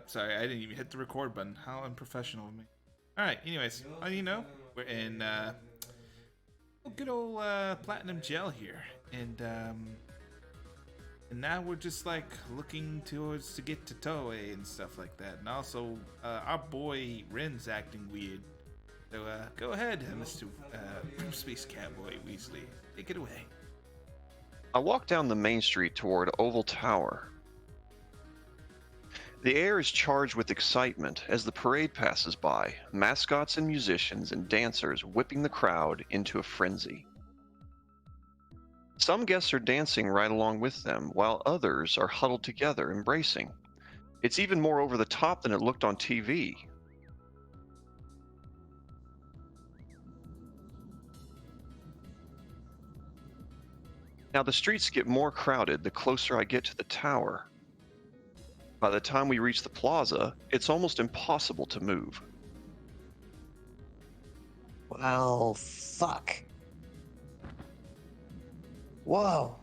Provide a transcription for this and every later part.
sorry, I didn't even hit the record button. How unprofessional of me. Alright, anyways, you know, we're in good old Platinum Gel here. And now we're just like looking towards to get to Toei and stuff like that. And also, our boy Ren's acting weird. So go ahead, Mr. Space Cowboy Weasley. Take it away. I walk down the main street toward Oval Tower. The air is charged with excitement as the parade passes by, mascots and musicians and dancers whipping the crowd into a frenzy. Some guests are dancing right along with them, while others are huddled together, embracing. It's even more over the top than it looked on TV. Now the streets get more crowded the closer I get to the tower. By the time we reach the plaza, it's almost impossible to move. Well, fuck. Whoa.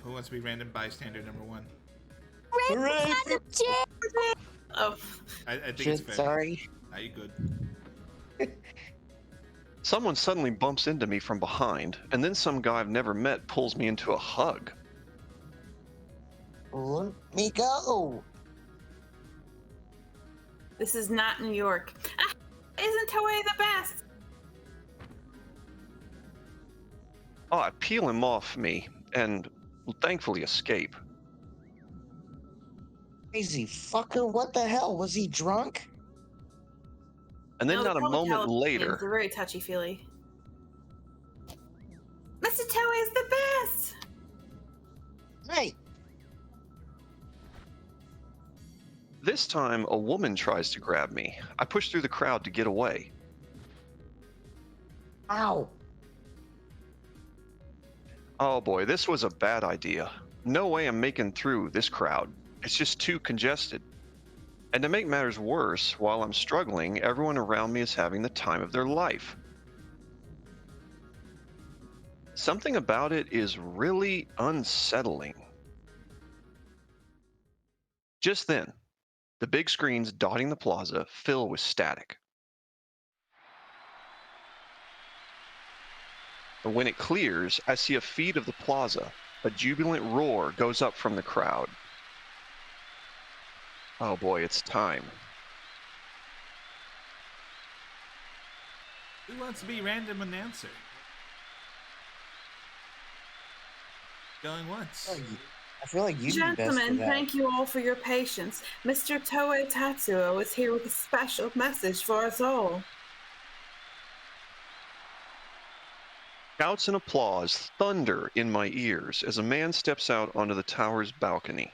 Who wants to be random bystander number one? Hooray! Oh, I think Shit, it's fair. sorry. Are you good? Someone suddenly bumps into me from behind, and then some guy I've never met pulls me into a hug. Let me go. this is not New York. Ah, isn't Toei the best? Oh, I peel him off me, and thankfully escape. Crazy fucker, what the hell? Was he drunk? And then No, not a the moment Californians later, are very touchy-feely. Mr. Toei is the best! Hey, this time a woman tries to grab me. I push through the crowd to get away. ow. Oh boy, this was a bad idea. No way I'm making through this crowd. It's just too congested. And to make matters worse, while I'm struggling, everyone around me is having the time of their life. Something about it is really unsettling. Just then, the big screens dotting the plaza fill with static. And when it clears, I see a feed of the plaza. A jubilant roar goes up from the crowd. Oh boy, it's time. Who wants to be random announcer? Going once. I feel like you'd be best for Gentlemen, that. thank you all for your patience. Mr. Toei Tatsuo is here with a special message for us all. Shouts and applause thunder in my ears as a man steps out onto the tower's balcony.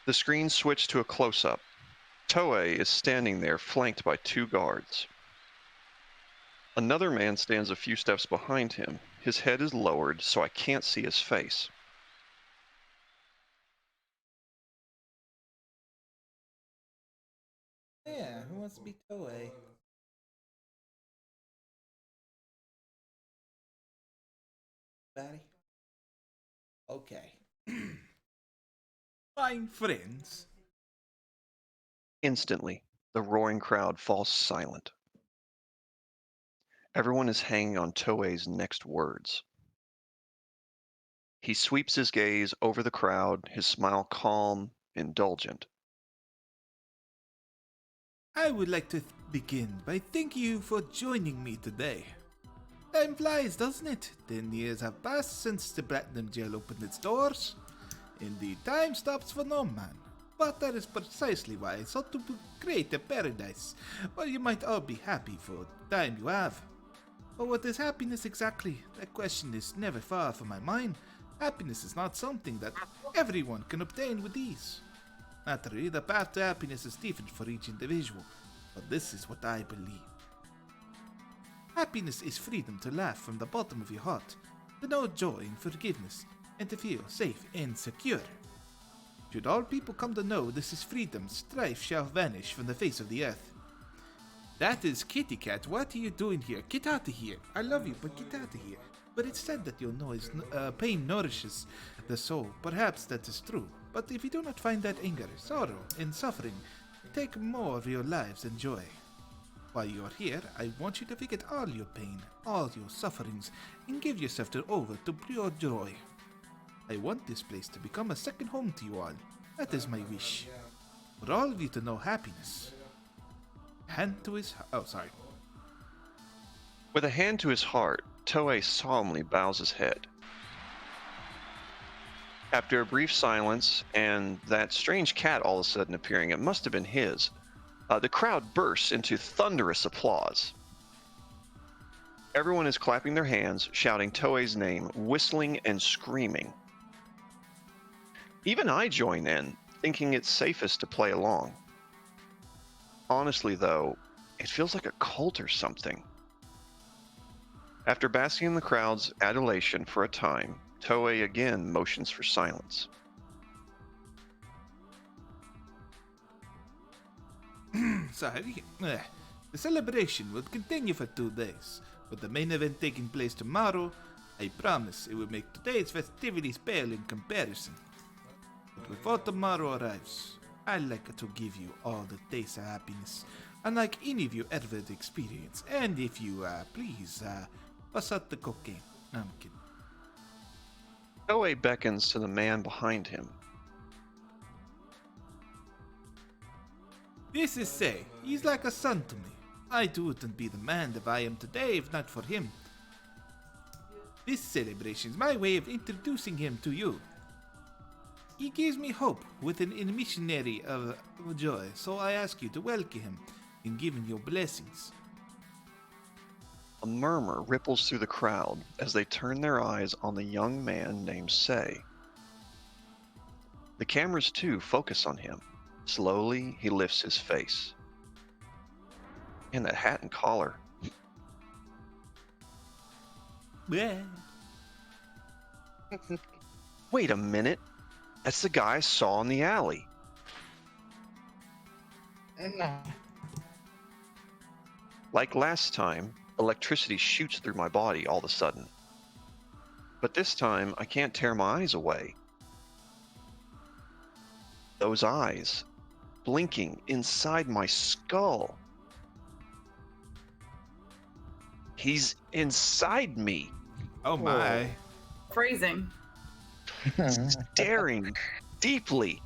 The screen switched to a close-up. Toei is standing there flanked by two guards. Another man stands a few steps behind him. His head is lowered so I can't see his face. Yeah, who wants to be Toei? Batty? Okay. Fine friends. Instantly, the roaring crowd falls silent. Everyone is hanging on Toei's next words. He sweeps his gaze over the crowd, his smile calm, indulgent. I would like to begin by thanking you for joining me today. Time flies, doesn't it? 10 years have passed since the Platinum Gel opened its doors. Indeed, time stops for no man. But that is precisely why I sought to create a paradise where you might all be happy for the time you have. But what is happiness exactly? That question is never far from my mind. Happiness is not something that everyone can obtain with ease. Naturally, the path to happiness is different for each individual, but this is what I believe. Happiness is freedom to laugh from the bottom of your heart, to know joy and forgiveness, and to feel safe and secure. Should all people come to know this is freedom, strife shall vanish from the face of the earth. That is Kitty Cat. What are you doing here? Get out of here. I love you, but get out of here. But it's said that your pain nourishes the soul. Perhaps that is true. But if you do not find that anger, sorrow, and suffering take more of your lives than joy. While you are here, I want you to forget all your pain, all your sufferings, and give yourself over to pure joy. I want this place to become a second home to you all. That is my wish. For all of you to know happiness. Hand to his... Oh, sorry. With a hand to his heart, Toei solemnly bows his head. After a brief silence, and that strange cat all of a sudden appearing, it must have been his, the crowd bursts into thunderous applause. Everyone is clapping their hands, shouting Toei's name, whistling and screaming. Even I join in, thinking it's safest to play along. Honestly, though, it feels like a cult or something. After basking in the crowd's adulation for a time, Toei again motions for silence. Sorry. The celebration will continue for 2 days, with the main event taking place tomorrow. I promise it will make today's festivities pale in comparison. But before tomorrow arrives, I'd like to give you all the taste of happiness, unlike any of you ever experienced. And if you, please, bust out the cocaine. No, I'm kidding. Toei beckons to the man behind him. This is Sei. He's like a son to me. I too wouldn't be the man that I am today if not for him. This celebration is my way of introducing him to you. He gives me hope with an missionary of joy, so I ask you to welcome him and give him your blessings. A murmur ripples through the crowd as they turn their eyes on the young man named Sei. The cameras too focus on him. Slowly, he lifts his face. And that hat and collar. Yeah. Wait a minute. That's the guy I saw in the alley. Like last time, electricity shoots through my body all of a sudden. But this time, I can't tear my eyes away. Those eyes, blinking inside my skull. He's inside me. Oh my. Phrasing. Staring deeply,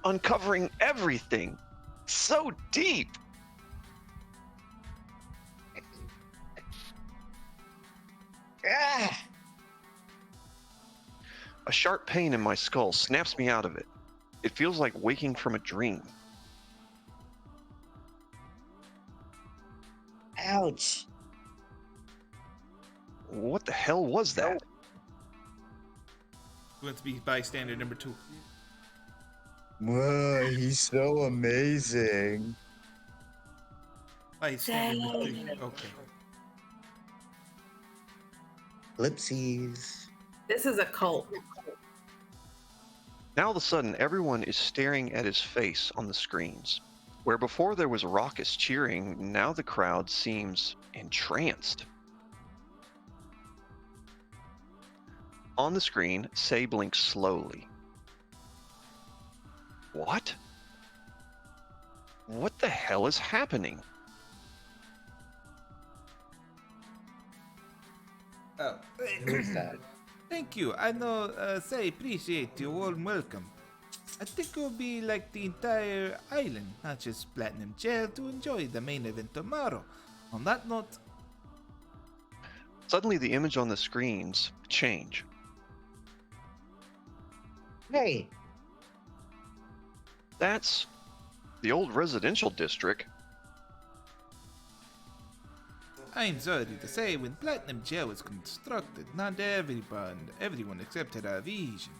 uncovering everything so deep. Ah! A sharp pain in my skull snaps me out of it. It feels like waking from a dream. Ouch. What the hell was that? Going to be bystander number 2. Whoa, he's so amazing. Bystander number 3. Okay. Ellipses. This is a cult. Now all of a sudden, everyone is staring at his face on the screens. Where before there was raucous cheering, now the crowd seems entranced. On the screen, Sei blinks slowly. What? What the hell is happening? Oh. Who's that? Thank you. I know, Sei, appreciate your warm welcome. I think it will be like the entire island, not just Platinum Jail, to enjoy the main event tomorrow. On that note... Suddenly the image on the screens change. Hey, That's the old residential district. I'm sorry to say, when Platinum Jail was constructed, not everyone accepted our vision.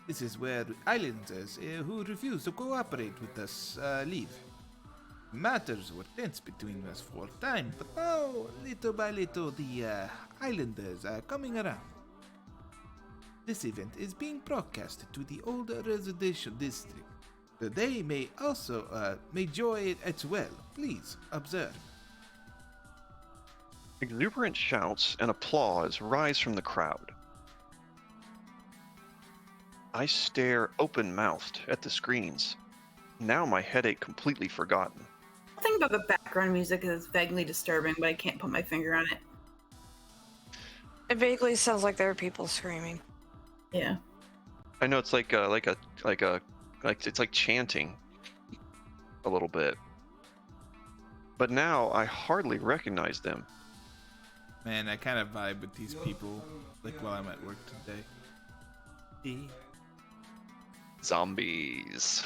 This is where islanders who refuse to cooperate with us live. Matters were tense between us for a time, but now, little by little, the islanders are coming around. This event is being broadcasted to the old residential district. They may also may enjoy it as well. Please observe. Exuberant shouts and applause rise from the crowd. I stare open-mouthed at the screens. Now my headache completely forgotten. I think about the background music is vaguely disturbing, but I can't put my finger on it. It vaguely sounds like there are people screaming. Yeah. I know it's like it's like chanting a little bit. But now I hardly recognize them. Man, I kind of vibe with these people, like while I'm at work today. Zombies.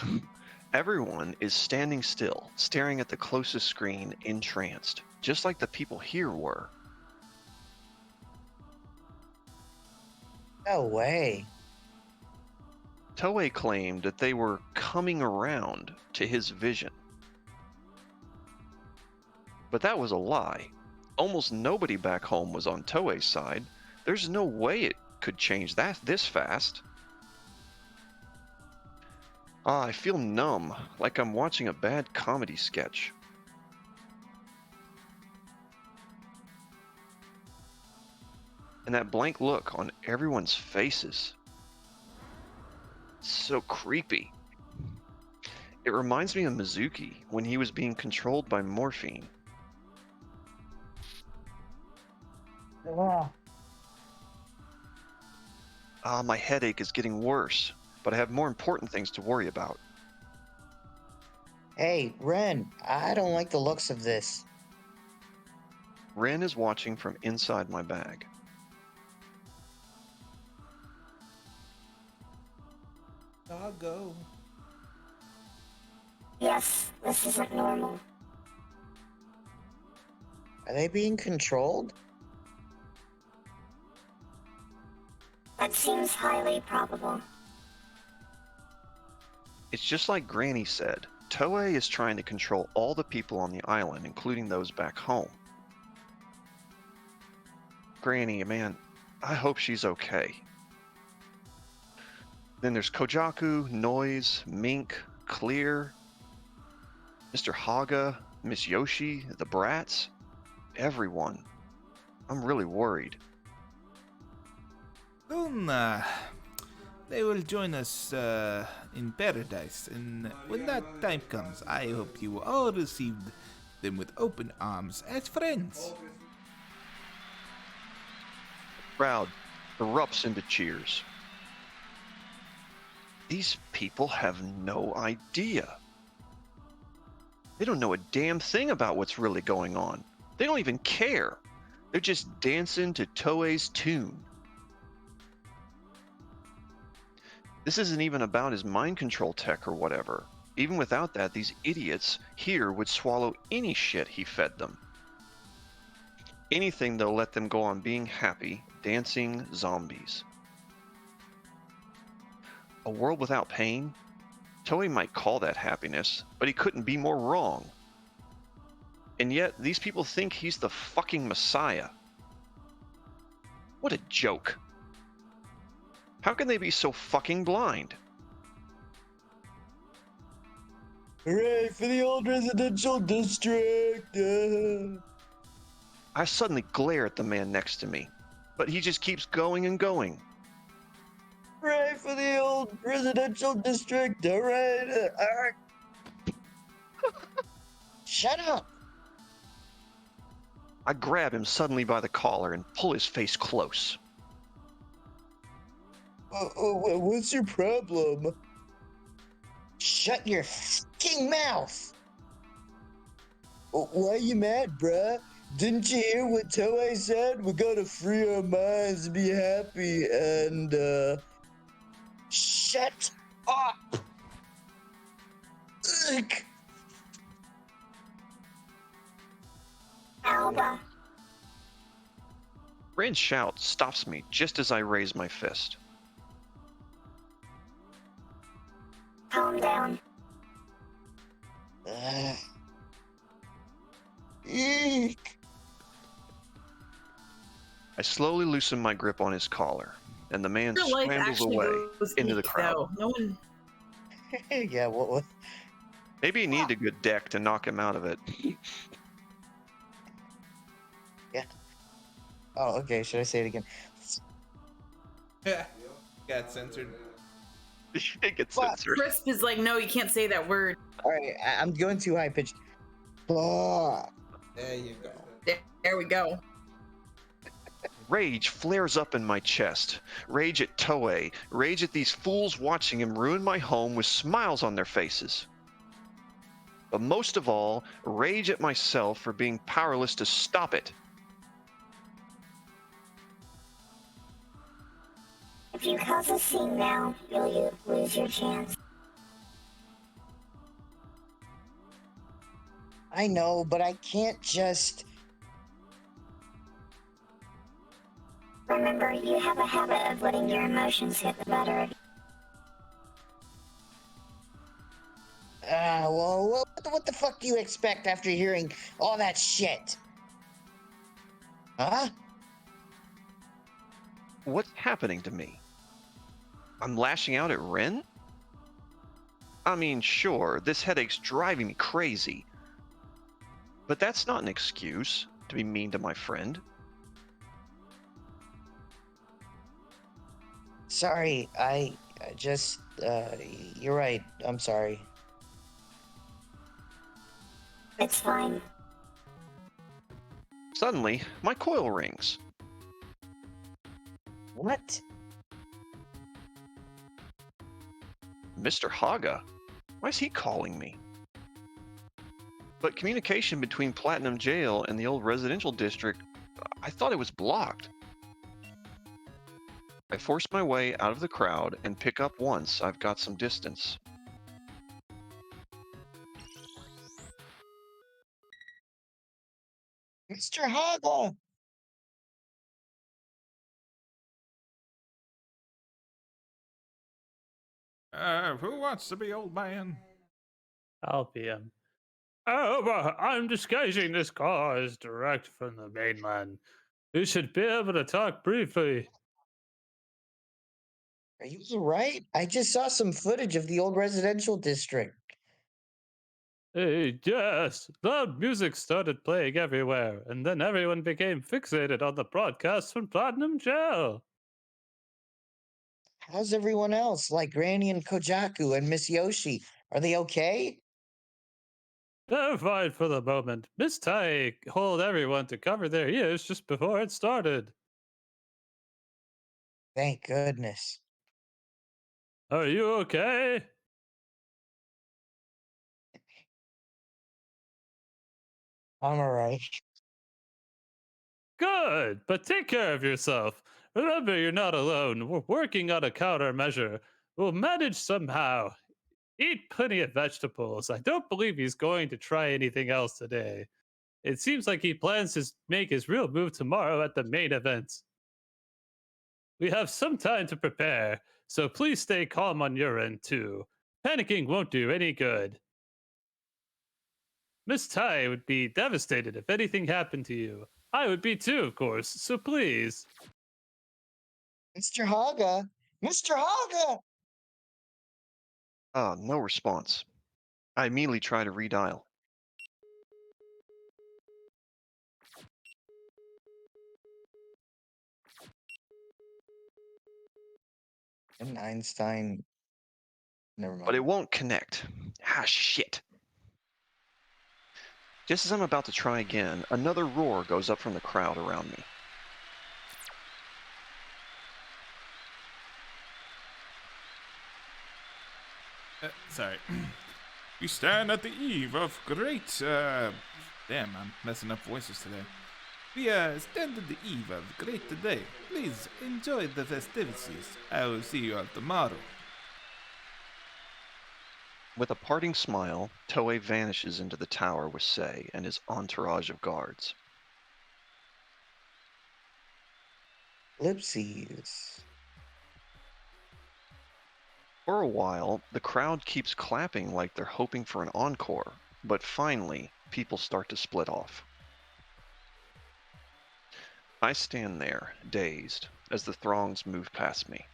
Everyone is standing still, staring at the closest screen, entranced, just like the people here were. No way. Toei claimed that they were coming around to his vision. But that was a lie. Almost nobody back home was on Toei's side. There's no way it could change that this fast. I feel numb, like I'm watching a bad comedy sketch. And that blank look on everyone's faces. It's so creepy. It reminds me of Mizuki when he was being controlled by morphine. Ah. My headache is getting worse, but I have more important things to worry about. Hey, Ren, I don't like the looks of this. Ren is watching from inside my bag. I'll go. Yes, this isn't normal. Are they being controlled? That seems highly probable. It's just like Granny said. Toei is trying to control all the people on the island, including those back home. Granny, man, I hope she's okay. Then there's Kojaku, Noise, Mink, Clear, Mr. Haga, Miss Yoshi, the Brats, everyone. I'm really worried. Soon, they will join us in paradise, and when that time comes, I hope you will all receive them with open arms as friends. The crowd erupts into cheers. These people have no idea. They don't know a damn thing about what's really going on. They don't even care. They're just dancing to Toei's tune. This isn't even about his mind control tech or whatever. Even without that, these idiots here would swallow any shit he fed them. Anything that'll let them go on being happy, dancing zombies. A world without pain? Toei might call that happiness, but he couldn't be more wrong. And yet, these people think he's the fucking Messiah. What a joke. How can they be so fucking blind? Hooray for the old residential district! I suddenly glare at the man next to me, but he just keeps going and going. Hooray for the old residential district! Alright, alright. Shut up! I grab him suddenly by the collar and pull his face close. What's your problem? Shut your fucking mouth! Why you mad, bruh? Didn't you hear what Toei said? We gotta free our minds and be happy and, shut up! Ugh. Alba, Ren's shout stops me just as I raise my fist. calm down. Eek. I slowly loosen my grip on his collar, and the man Real life scrambles actually away goes into the eek, crowd. though. No one. Yeah, what? Maybe he needed a good deck to knock him out of it. Oh, okay. Should I say it again? Yeah, got censored. It gets Fuck. censored. Crisp is like, no, you can't say that word. All right, I'm going too high pitched. Fuck. There you go. There we go. Rage flares up in my chest. Rage at Toei. Rage at these fools watching him ruin my home with smiles on their faces. But most of all, rage at myself for being powerless to stop it. If you cause a scene now, you'll lose your chance. I know, but I can't just. Remember, you have a habit of letting your emotions get the better of you. Well, what the fuck do you expect after hearing all that shit? Huh? What's happening to me? I'm lashing out at Ren? I mean, sure, this headache's driving me crazy. But that's not an excuse to be mean to my friend. Sorry, I just, you're right. I'm sorry. It's fine. Suddenly, my coil rings. What? Mr. Haga? Why is he calling me? But communication between Platinum Jail and the old residential district, I thought it was blocked. I force my way out of the crowd and pick up once I've got some distance. Mr. Haga! Who wants to be old man? I'll be him. Oh, I'm disguising this call as direct from the mainland. You should be able to talk briefly. Are you alright? I just saw some footage of the old residential district. Hey, yes, loud music started playing everywhere, and then everyone became fixated on the broadcast from Platinum Jail. How's everyone else, like Granny and Kojaku and Miss Yoshi? Are they okay? They're fine for the moment. Miss Tai told everyone to cover their ears just before it started. Thank goodness. Are you okay? I'm alright. Good, but take care of yourself. Remember, you're not alone. We're working on a countermeasure. We'll manage somehow. Eat plenty of vegetables. I don't believe he's going to try anything else today. It seems like he plans to make his real move tomorrow at the main event. We have some time to prepare, so please stay calm on your end too. Panicking won't do any good. Miss Tai would be devastated if anything happened to you. I would be too, of course, so please. Mr. Haga! Mr. Haga! No response. I immediately try to redial. And Einstein. Never But it mind. won't connect. Ah, shit. Just as I'm about to try again, another roar goes up from the crowd around me. Sorry. We stand at the eve of great, damn, I'm messing up voices today. We stand at the eve of great day. Please enjoy the festivities. I will see you all tomorrow. With a parting smile, Toei vanishes into the tower with Sei and his entourage of guards. Ellipses. For a while, the crowd keeps clapping like they're hoping for an encore, but finally, people start to split off. I stand there, dazed, as the throngs move past me.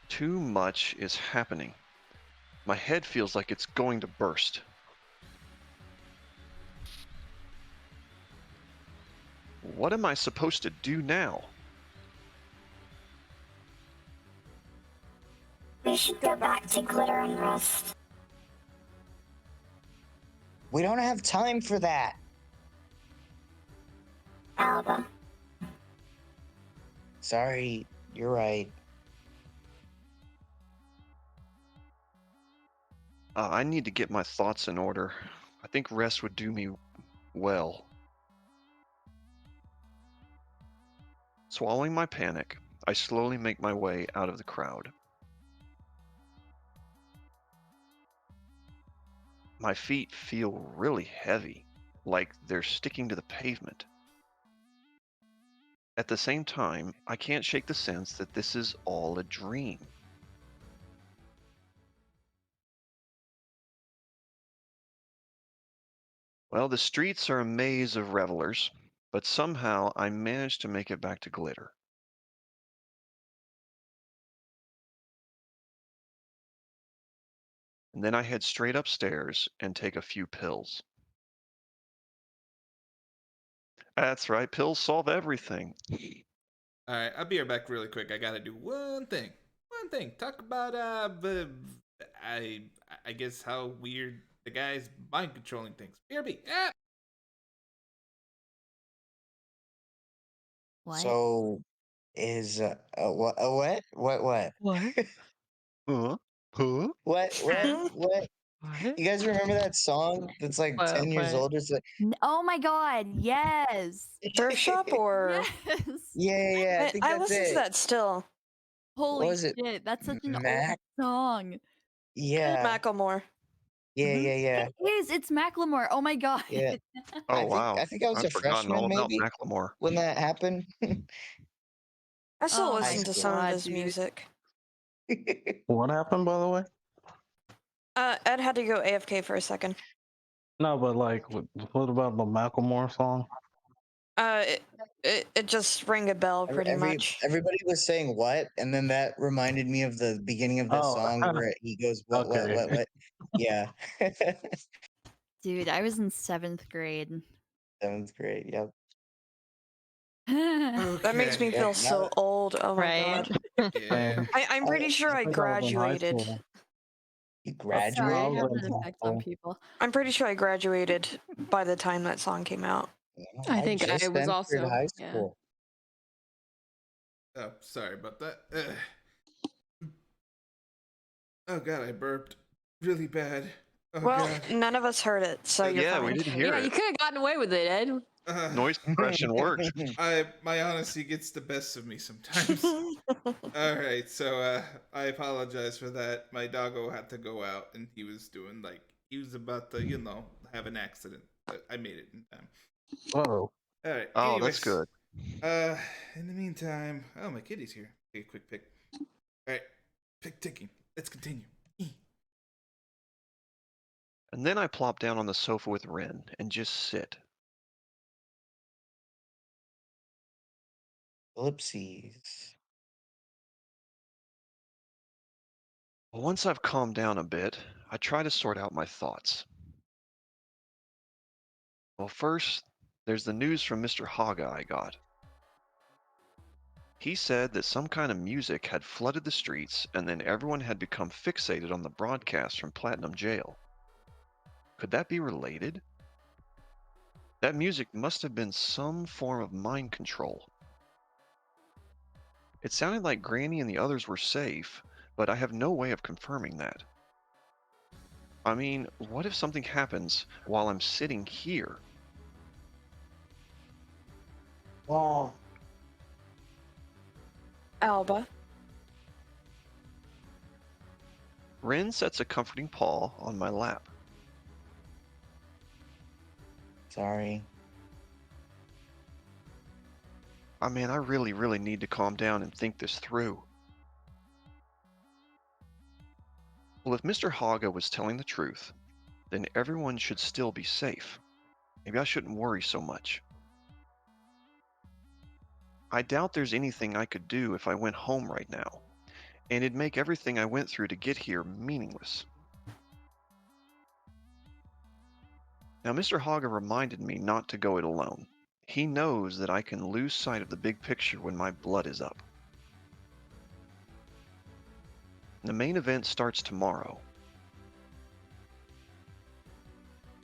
Too much is happening. My head feels like it's going to burst. What am I supposed to do now? We should go back to Glitter and rest. We don't have time for that. Alba. Sorry, you're right. I need to get my thoughts in order. I think rest would do me well. Swallowing my panic, I slowly make my way out of the crowd. My feet feel really heavy, like they're sticking to the pavement. At the same time, I can't shake the sense that this is all a dream. Well, the streets are a maze of revelers, but somehow I managed to make it back to Glitter. And then I head straight upstairs and take a few pills. That's right, pills solve everything. All right, I'll be right back really quick. I gotta do one thing. One thing. Talk about I guess how weird the guy's mind controlling things. BRB. Ah! What? So, is what? What? What? What? Huh? Huh? What? What? What? What? You guys remember that song that's like 10 years old? It's like, Oh my god, yes. Thrift shop or? Yes. yeah. I think I that's listen it. to that still. Holy Was it shit, that's such an Mac? old song. Yeah. Macklemore. Yeah. It is, it's Macklemore. Oh my god. Yeah. Oh, wow. I think I was I've a forgotten freshman all about maybe Macklemore. when that happened. I still Oh my listen to some of God, his dude. music. What happened, by the way? Ed had to go AFK for a second. No, but like, what about the Macklemore song? It just rang a bell pretty much. Everybody was saying what, and then that reminded me of the beginning of the Oh, song where he goes what. Yeah. Dude, I was in 7th grade. 7th grade. Yep. That makes me Okay. feel now so that- old. Oh my Right? god. Yeah. I'm pretty sure I think I was in high graduated. school. You That's Sorry, I I graduated. was have in that high effect on school. people. I'm pretty sure I graduated by the time that song came out. I think I just was entered also, high yeah. school. Oh, sorry about that. Oh god, I burped really bad. Oh Well, god. none of us heard it, so you're Yeah, fine. we didn't hear Yeah, you it. could have gotten away with it, Ed. Noise suppression worked. My honesty gets the best of me sometimes. All right, so I apologize for that. My doggo had to go out, and he was about to, have an accident, but I made it in time. Whoa. All right. Oh, that's good. In the meantime, oh, my kitty's here. Okay, quick pick. All right, pick ticking. Let's continue. And then I plop down on the sofa with Ren and just sit. Ellipses. Once I've calmed down a bit, I try to sort out my thoughts. Well, first, there's the news from Mr. Haga I got. He said that some kind of music had flooded the streets and then everyone had become fixated on the broadcast from Platinum Jail. Could that be related? That music must have been some form of mind control. It sounded like Granny and the others were safe, but I have no way of confirming that. I mean, what if something happens while I'm sitting here? Oh, Alba. Ren sets a comforting paw on my lap. Sorry. I mean, I really need to calm down and think this through. Well, if Mr. Haga was telling the truth, then everyone should still be safe. Maybe I shouldn't worry so much. I doubt there's anything I could do if I went home right now, and it'd make everything I went through to get here meaningless. Now, Mr. Haga reminded me not to go it alone. He knows that I can lose sight of the big picture when my blood is up. The main event starts tomorrow.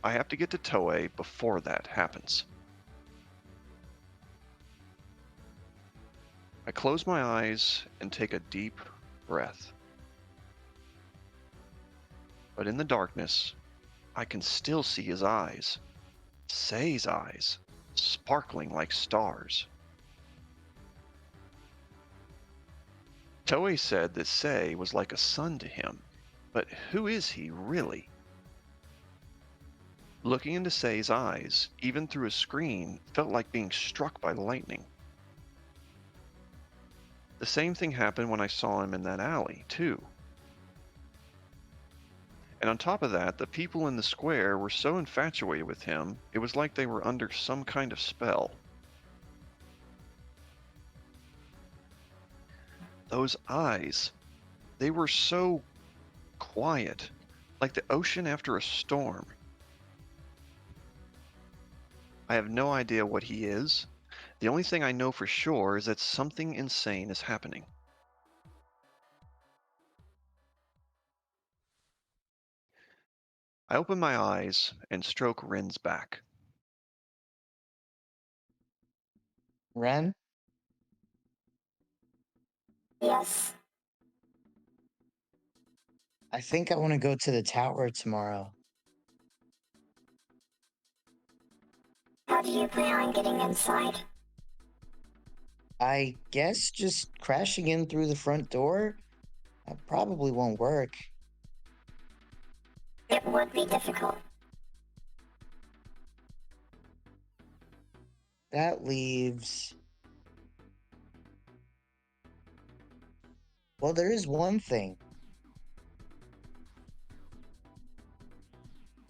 I have to get to Toei before that happens. I close my eyes and take a deep breath. But in the darkness, I can still see his eyes, Sei's eyes, sparkling like stars. Toei said that Sei was like a son to him, but who is he really? Looking into Sei's eyes, even through a screen, felt like being struck by lightning. The same thing happened when I saw him in that alley, too. And on top of that, the people in the square were so infatuated with him, it was like they were under some kind of spell. Those eyes, they were so quiet, like the ocean after a storm. I have no idea what he is. The only thing I know for sure is that something insane is happening. I open my eyes and stroke Ren's back. Ren? Yes. I think I want to go to the tower tomorrow. How do you plan on getting inside? I guess just crashing in through the front door? That probably won't work. It would be difficult. That leaves... Well, there is one thing.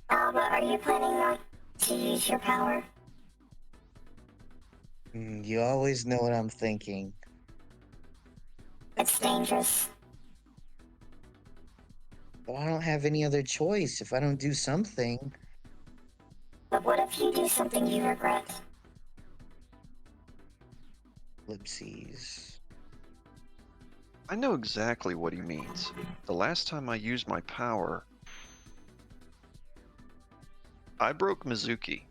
But are you planning not to use your power? You always know what I'm thinking. It's dangerous. But I don't have any other choice if I don't do something. But what if you do something you regret? Ellipses. I know exactly what he means. The last time I used my power, I broke Mizuki.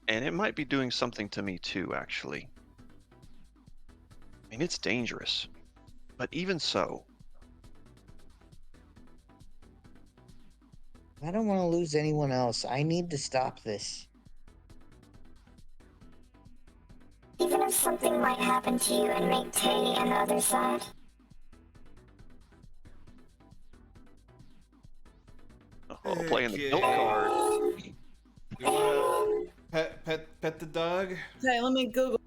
And it might be doing something to me too, actually. I mean, it's dangerous. But even so, I don't want to lose anyone else. I need to stop this. Even if something might happen to you and make Tay and the other side. playing the guilt card. You wanna pet the dog? Okay, let me Google.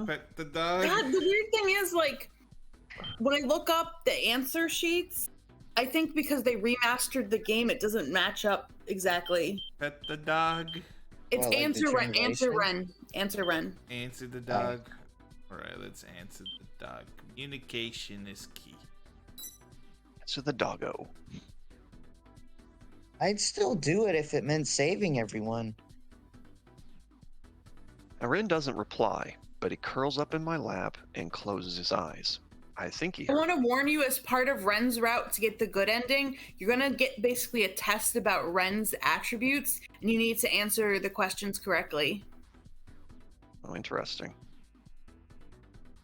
Pet the dog. God, the weird thing is, like, when I look up the answer sheets, I think because they remastered the game, it doesn't match up exactly. Pet the dog. It's What, like the answer Ren. Answer translation? Ren. Answer Ren. Answer the dog. Alright, let's answer the dog. Communication is key. So the doggo. I'd still do it if it meant saving everyone. Ren doesn't reply, but he curls up in my lap and closes his eyes. I think he I heard. want to warn you, as part of Ren's route to get the good ending, you're going to get basically a test about Ren's attributes, and you need to answer the questions correctly. Oh, interesting.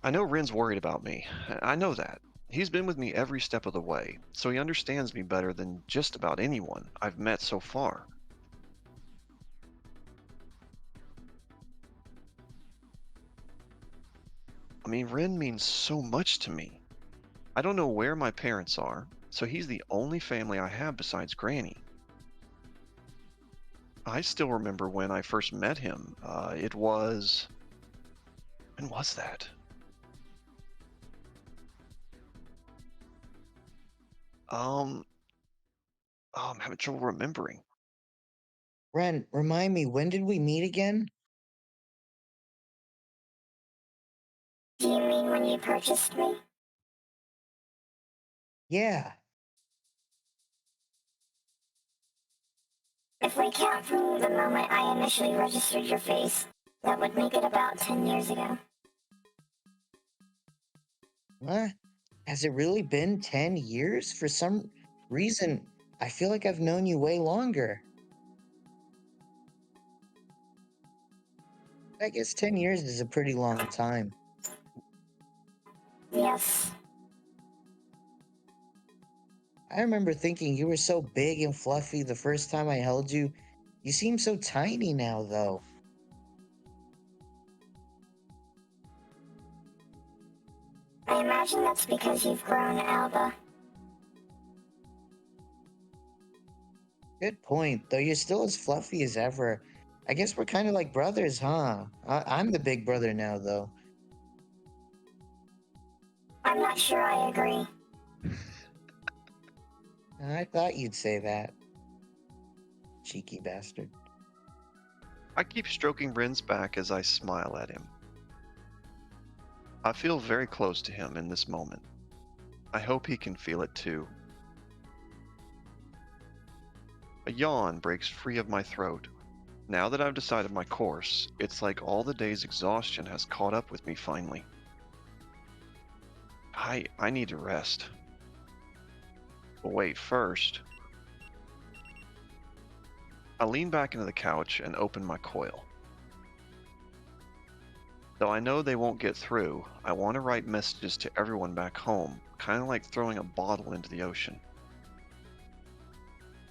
I know Ren's worried about me. I know that. He's been with me every step of the way, so he understands me better than just about anyone I've met so far. I mean, Ren means so much to me. I don't know where my parents are, so he's the only family I have besides Granny. I still remember when I first met him. It was... When was that? I'm having trouble remembering. Ren, remind me, when did we meet again? Do you mean when you purchased me? Yeah. If we count from the moment I initially registered your face, that would make it about 10 years ago. What? Has it really been 10 years? For some reason, I feel like I've known you way longer. I guess 10 years is a pretty long time. Yes. I remember thinking you were so big and fluffy the first time I held you. You seem so tiny now, though. I imagine that's because you've grown, Alba. Good point, though you're still as fluffy as ever. I guess we're kind of like brothers, huh? I'm the big brother now, though. I'm not sure I agree. I thought you'd say that. Cheeky bastard. I keep stroking Bryn's back as I smile at him. I feel very close to him in this moment. I hope he can feel it too. A yawn breaks free of my throat. Now that I've decided my course, it's like all the day's exhaustion has caught up with me finally. I need to rest. But wait, first, I lean back into the couch and open my coil. Though I know they won't get through, I want to write messages to everyone back home, kind of like throwing a bottle into the ocean.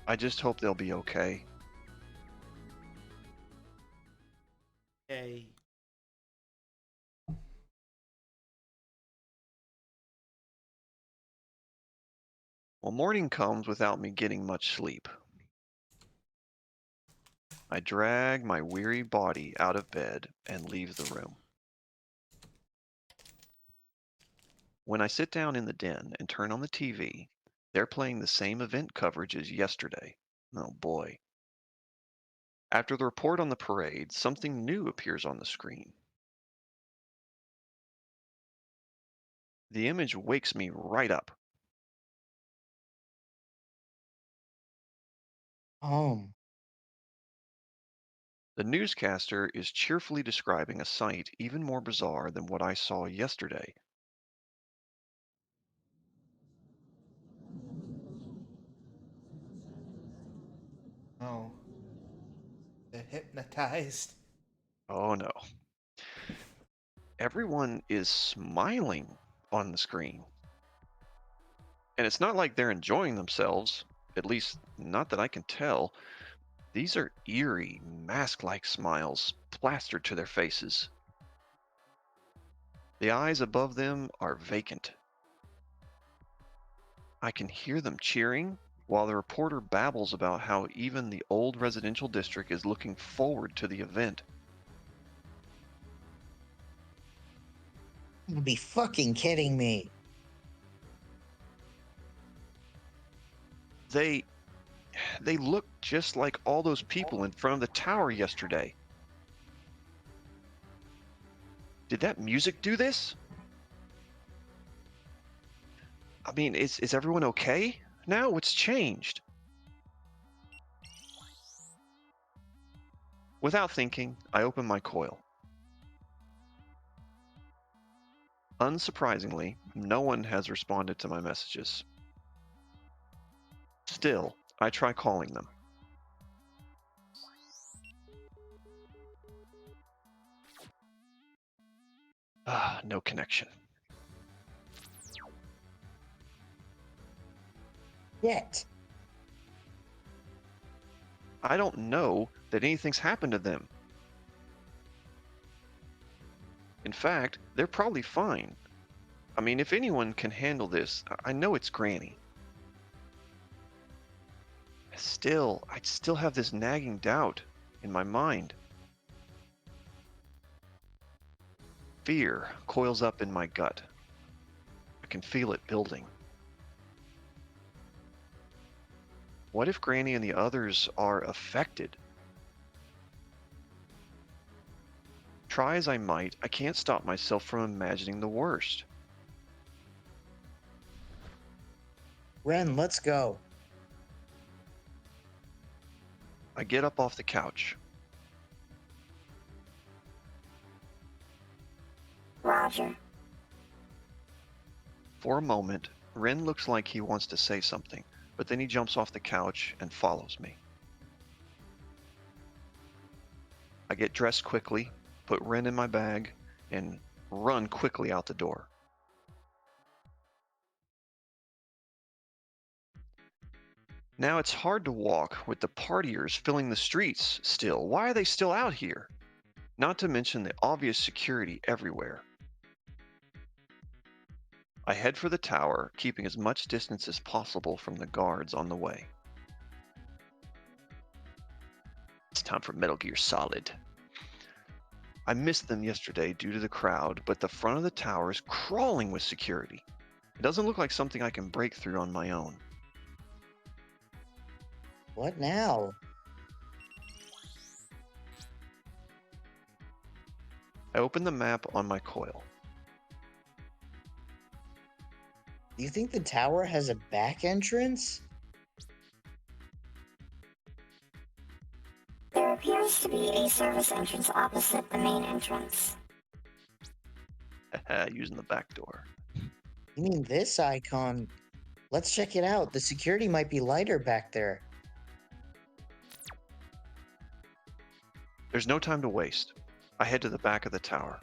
I just hope they'll be okay. Hey. Well, morning comes without me getting much sleep. I drag my weary body out of bed and leave the room. When I sit down in the den and turn on the TV, they're playing the same event coverage as yesterday. Oh boy. After the report on the parade, something new appears on the screen. The image wakes me right up. Home. The newscaster is cheerfully describing a sight even more bizarre than what I saw yesterday. Oh. They're hypnotized. Oh no. Everyone is smiling on the screen. And it's not like they're enjoying themselves, at least not that I can tell. These are eerie, mask-like smiles plastered to their faces. The eyes above them are vacant. I can hear them cheering, while the reporter babbles about how even the old residential district is looking forward to the event. You'd be fucking kidding me. They look just like all those people in front of the tower yesterday. Did that music do this? I mean, is everyone okay now? What's changed? Without thinking, I open my coil. Unsurprisingly, no one has responded to my messages. Still, I try calling them. No connection. Yet. I don't know that anything's happened to them. In fact, they're probably fine. I mean, if anyone can handle this, I know it's Granny. Still, I still have this nagging doubt in my mind. Fear coils up in my gut. I can feel it building. What if Granny and the others are affected? Try as I might, I can't stop myself from imagining the worst. Ren, let's go. I get up off the couch. Roger. For a moment, Ren looks like he wants to say something, but then he jumps off the couch and follows me. I get dressed quickly, put Ren in my bag, and run quickly out the door. Now it's hard to walk with the partiers filling the streets still. Why are they still out here? Not to mention the obvious security everywhere. I head for the tower, keeping as much distance as possible from the guards on the way. It's time for Metal Gear Solid. I missed them yesterday due to the crowd, but the front of the tower is crawling with security. It doesn't look like something I can break through on my own. What now? I open the map on my coil. Do you think the tower has a back entrance? There appears to be a service entrance opposite the main entrance. Using the back door. You mean this icon? Let's check it out. The security might be lighter back there. There's no time to waste. I head to the back of the tower.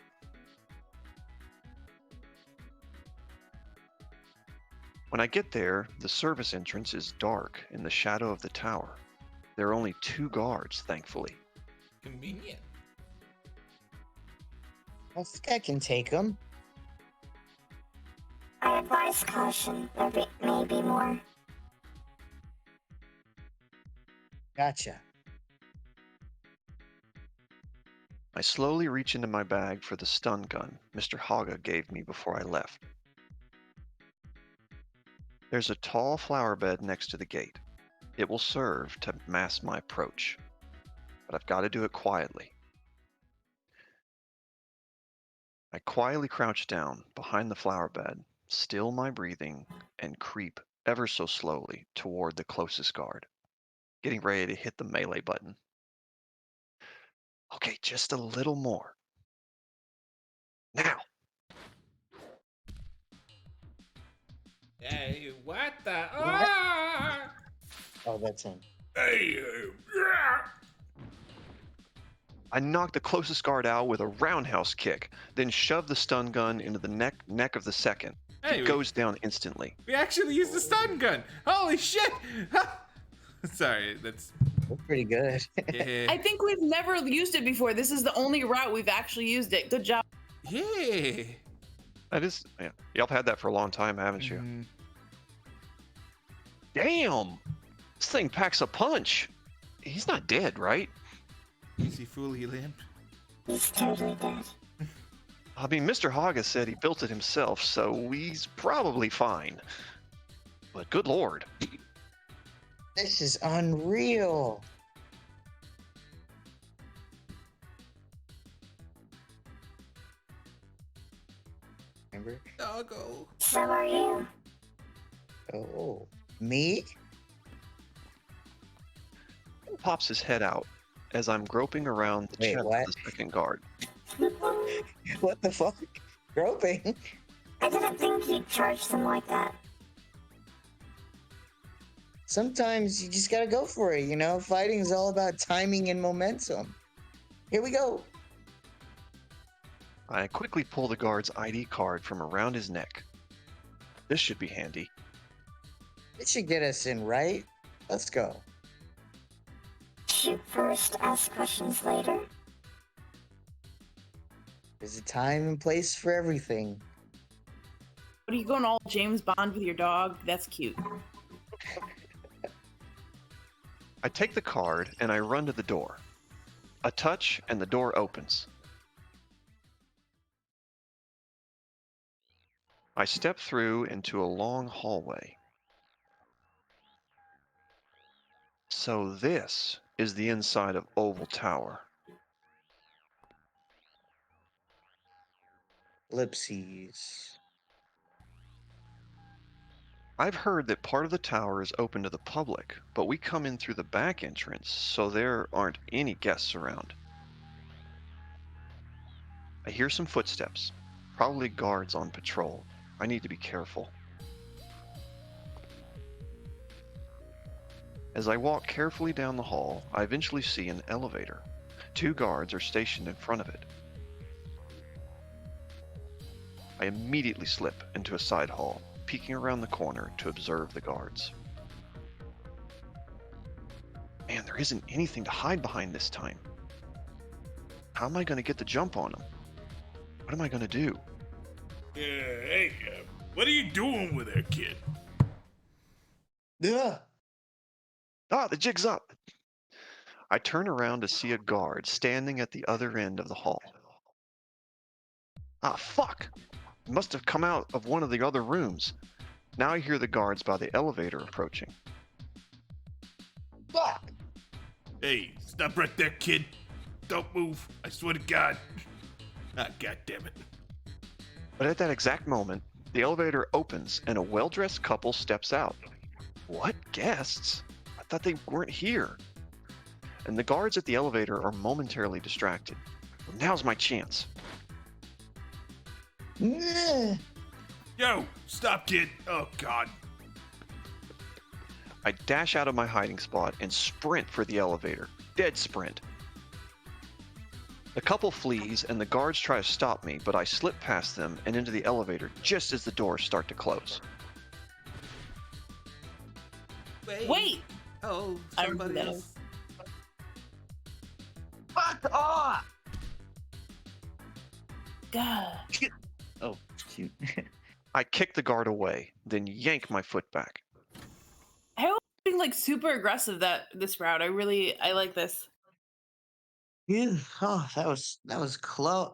When I get there, the service entrance is dark in the shadow of the tower. There are only 2 guards, thankfully. Convenient. I think I can take them. I advise caution. There may be more. Gotcha. I slowly reach into my bag for the stun gun Mr. Haga gave me before I left. There's a tall flower bed next to the gate. It will serve to mask my approach, but I've got to do it quietly. I quietly crouch down behind the flower bed, still my breathing, and creep ever so slowly toward the closest guard, getting ready to hit the melee button. Okay, just a little more. Now! Hey, what the? Ah! Oh, that's him. Hey, I knock the closest guard out with a roundhouse kick, then shove the stun gun into the neck of the second. Hey, It goes down instantly. we actually used the stun gun. Holy shit! Sorry, that's. That's pretty good. Yeah. I think we've never used it before. This is the only route we've actually used it. Good job. Yeah. That is, yeah, y'all have had that for a long time, haven't you? Mhm. Damn! This thing packs a punch. He's not dead, right? Is he fully limp? He's totally dead. I mean, Mr. Haga said he built it himself, so he's probably fine. But good lord. This is unreal. Remember? Doggo. So are you. Oh, me? He pops his head out as I'm groping around the Wait, chest what? of the second guard. What the fuck? Groping? I didn't think you'd charge them like that. Sometimes you just gotta go for it, you know? Fighting is all about timing and momentum. Here we go. I quickly pull the guard's ID card from around his neck. This should be handy. It should get us in, right? Let's go. Shoot first, ask questions later. There's a time and place for everything. What are you going all James Bond with your dog? That's cute. I take the card and I run to the door. A touch and the door opens. I step through into a long hallway. So this is the inside of Oval Tower. Ellipses. I've heard that part of the tower is open to the public, but we come in through the back entrance, so there aren't any guests around. I hear some footsteps, probably guards on patrol. I need to be careful. As I walk carefully down the hall, I eventually see an elevator. 2 guards are stationed in front of it. I immediately slip into a side hall, peeking around the corner to observe the guards. Man, there isn't anything to hide behind this time. How am I going to get the jump on them? What am I going to do? Hey, what are you doing with her, kid? Yeah. Ah, the jig's up! I turn around to see a guard standing at the other end of the hall. Ah, fuck! It must have come out of one of the other rooms. Now I hear the guards by the elevator approaching. Fuck. Hey, stop right there, kid. Don't move. I swear to God. Ah, God damn it. But at that exact moment, the elevator opens and a well-dressed couple steps out. What guests? I thought they weren't here. And the guards at the elevator are momentarily distracted. Well, now's my chance. Yeah. Yo, stop, kid. Oh, God. I dash out of my hiding spot and sprint for the elevator. Dead sprint. The couple flees and the guards try to stop me, but I slip past them and into the elevator just as the doors start to close. Wait! Oh, I somebody remember that. else. Fuck off. God. Oh, cute. I kick the guard away, then yank my foot back. I was being like super aggressive this route. I like this. Yeah. Oh, that was close.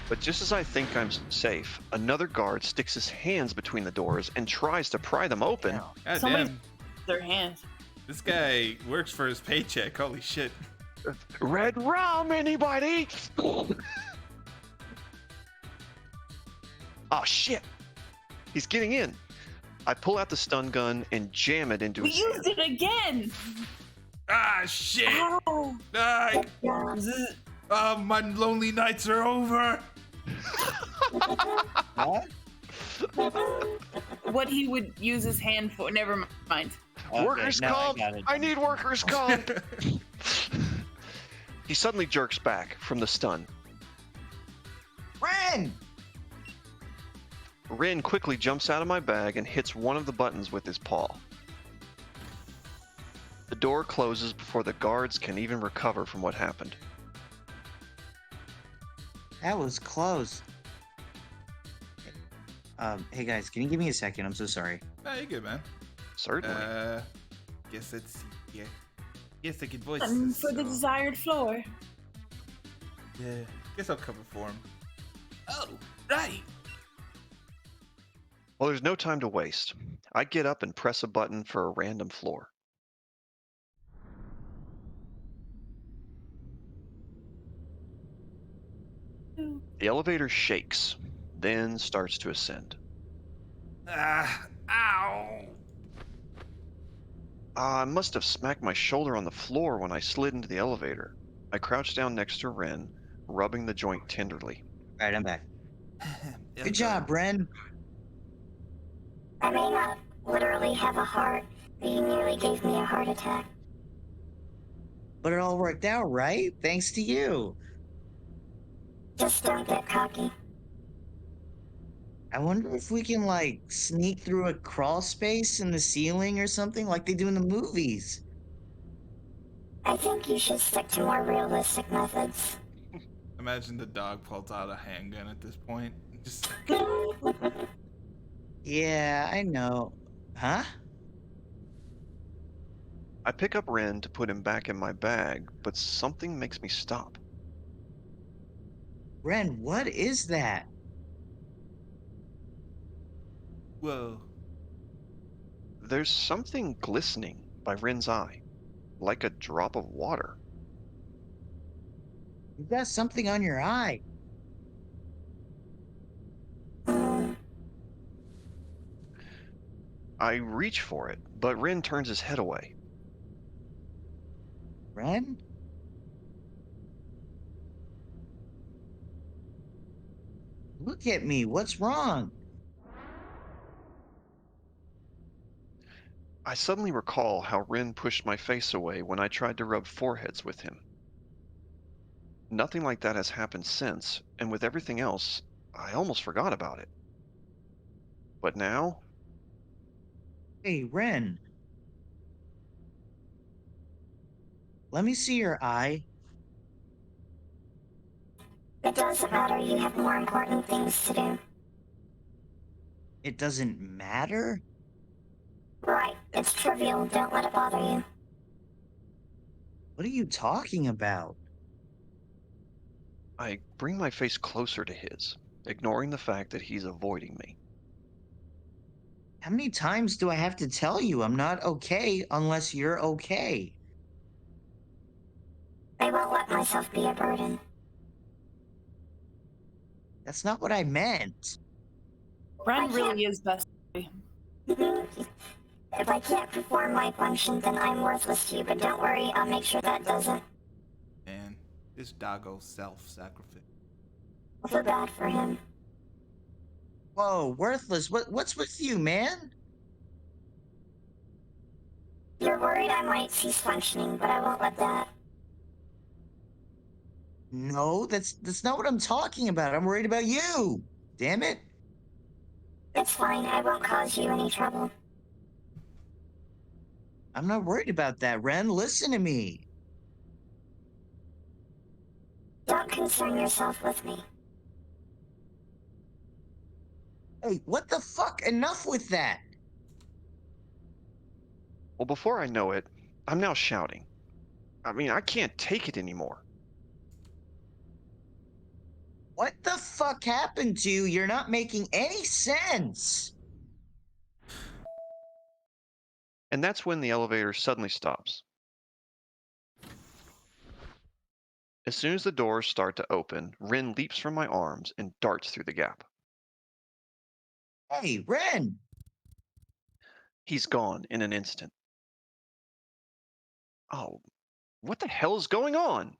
But just as I think I'm safe, another guard sticks his hands between the doors and tries to pry them open. God Somebody damn. their hands. This guy works for his paycheck. Holy shit. Red rum, anybody? Oh shit! He's getting in. I pull out the stun gun and jam it into We his used hand. it again! Ah, shit. Ow! Ah, Zzz. my lonely nights are over. What? What he would use his hand for. Never mind. Okay, Workers' now comp! I got it. I need workers' comp! He suddenly jerks back from the stun. Ren! Rin quickly jumps out of my bag and hits one of the buttons with his paw. The door closes before the guards can even recover from what happened. That was close. Hey guys, can you give me a second? I'm so sorry. Ah, you're good, man. Certainly. Guess let's see here. Yes, I can voice Button this, for the so- desired floor. Yeah, guess I'll cover for him. Oh, right. Well, there's no time to waste. I get up and press a button for a random floor. The elevator shakes, then starts to ascend. Ah, ow. I must have smacked my shoulder on the floor when I slid into the elevator. I crouched down next to Ren, rubbing the joint tenderly. Alright, I'm back. Yeah, Good job, Ren. I may not literally have a heart, but you nearly gave me a heart attack. But it all worked out, right? Thanks to you. Just don't get cocky. I wonder if we can, like, sneak through a crawl space in the ceiling or something like they do in the movies. I think you should stick to more realistic methods. Imagine the dog pulls out a handgun at this point. Just Yeah, I know. Huh? I pick up Ren to put him back in my bag, but something makes me stop. Ren, what is that? whoa. There's something glistening by Ren's eye, like a drop of water. You got something on your eye. I reach for it, but Ren turns his head away. Ren? Look at me. What's wrong? I suddenly recall how Ren pushed my face away when I tried to rub foreheads with him. Nothing like that has happened since, and with everything else, I almost forgot about it. But now, Hey, Ren. Let me see your eye. It doesn't matter, you have more important things to do. It doesn't matter? Right, it's trivial, don't let it bother you. What are you talking about? I bring my face closer to his, ignoring the fact that he's avoiding me. How many times do I have to tell you I'm not okay unless you're okay? I won't let myself be a burden. That's not what I meant. Ren really is best. If I can't perform my function, then I'm worthless to you, but don't worry, I'll make sure that doesn't. Man, this doggo self-sacrifice. I feel bad for him. Whoa, worthless. What's with you, man? You're worried I might cease functioning, but I won't let that. No, that's not what I'm talking about. I'm worried about you. Damn it. It's fine, I won't cause you any trouble. I'm not worried about that, Ren. Listen to me. Don't concern yourself with me. Hey, what the fuck? Enough with that. Well, before I know it, I'm now shouting. I mean, I can't take it anymore. What the fuck happened to you? You're not making any sense. And that's when the elevator suddenly stops. As soon as the doors start to open, Ren leaps from my arms and darts through the gap. Hey, Ren. He's gone in an instant. Oh, what the hell is going on?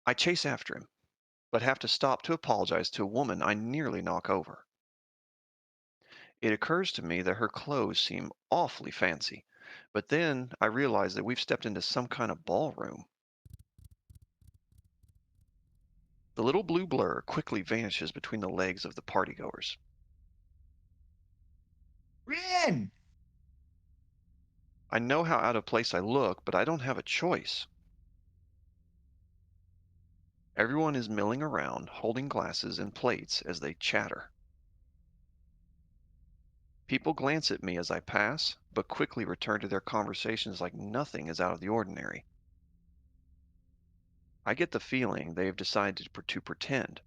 I chase after him, but have to stop to apologize to a woman I nearly knock over. It occurs to me that her clothes seem awfully fancy, but then I realize that we've stepped into some kind of ballroom. The little blue blur quickly vanishes between the legs of the partygoers. Ren. I know how out of place I look, but I don't have a choice. Everyone is milling around, holding glasses and plates as they chatter. People glance at me as I pass, but quickly return to their conversations like nothing is out of the ordinary. I get the feeling they have decided to pretend.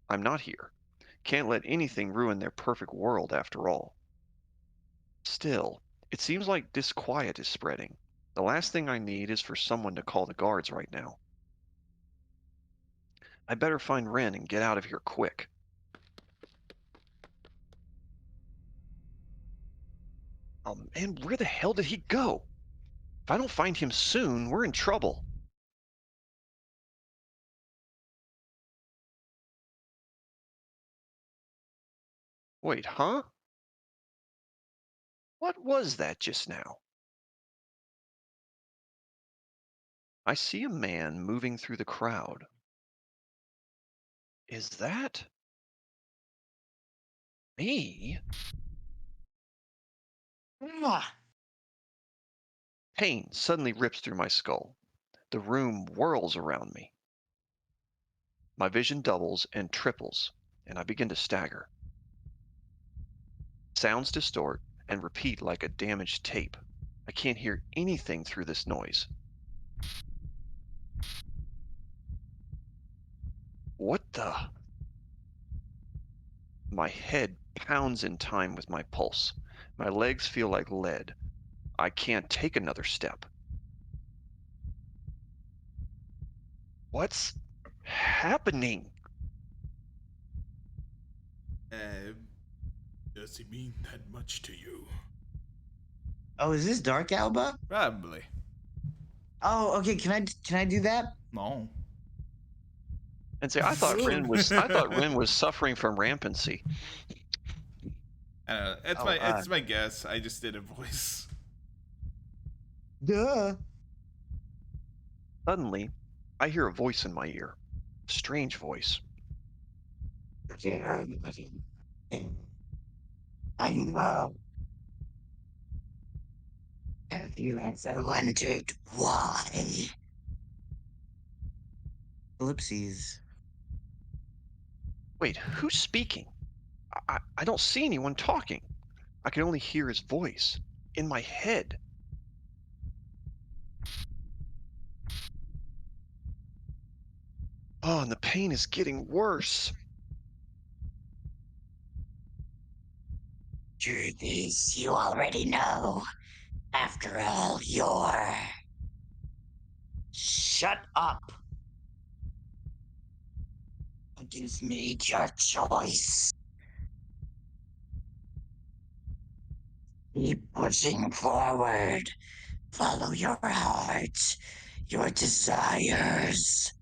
I'm not here. Can't let anything ruin their perfect world after all. Still, it seems like disquiet is spreading. The last thing I need is for someone to call the guards right now. I better find Ren and get out of here quick. Oh man, where the hell did he go? If I don't find him soon, we're in trouble. Wait, huh? What was that just now? I see a man moving through the crowd. Is that me? Mwah. Pain suddenly rips through my skull. The room whirls around me. My vision doubles and triples, and I begin to stagger. Sounds distort and repeat like a damaged tape. I can't hear anything through this noise. What the? My head pounds in time with my pulse. My legs feel like lead. I can't take another step. What's happening? Uh, Does he mean that much to you? Oh, is this Dark Alba? Probably. Oh, okay. Can I do that? No. And say, I thought Rin was suffering from rampancy. It's my guess. I just did a voice. Duh. Suddenly, I hear a voice in my ear. A strange voice. I know. Have you ever wondered why? Ellipses. Wait, who's speaking? I don't see anyone talking. I can only hear his voice in my head. Oh, and the pain is getting worse. Truth is, you already know. After all, you're... Shut up. You've made your choice. Keep pushing forward. Follow your heart, your desires.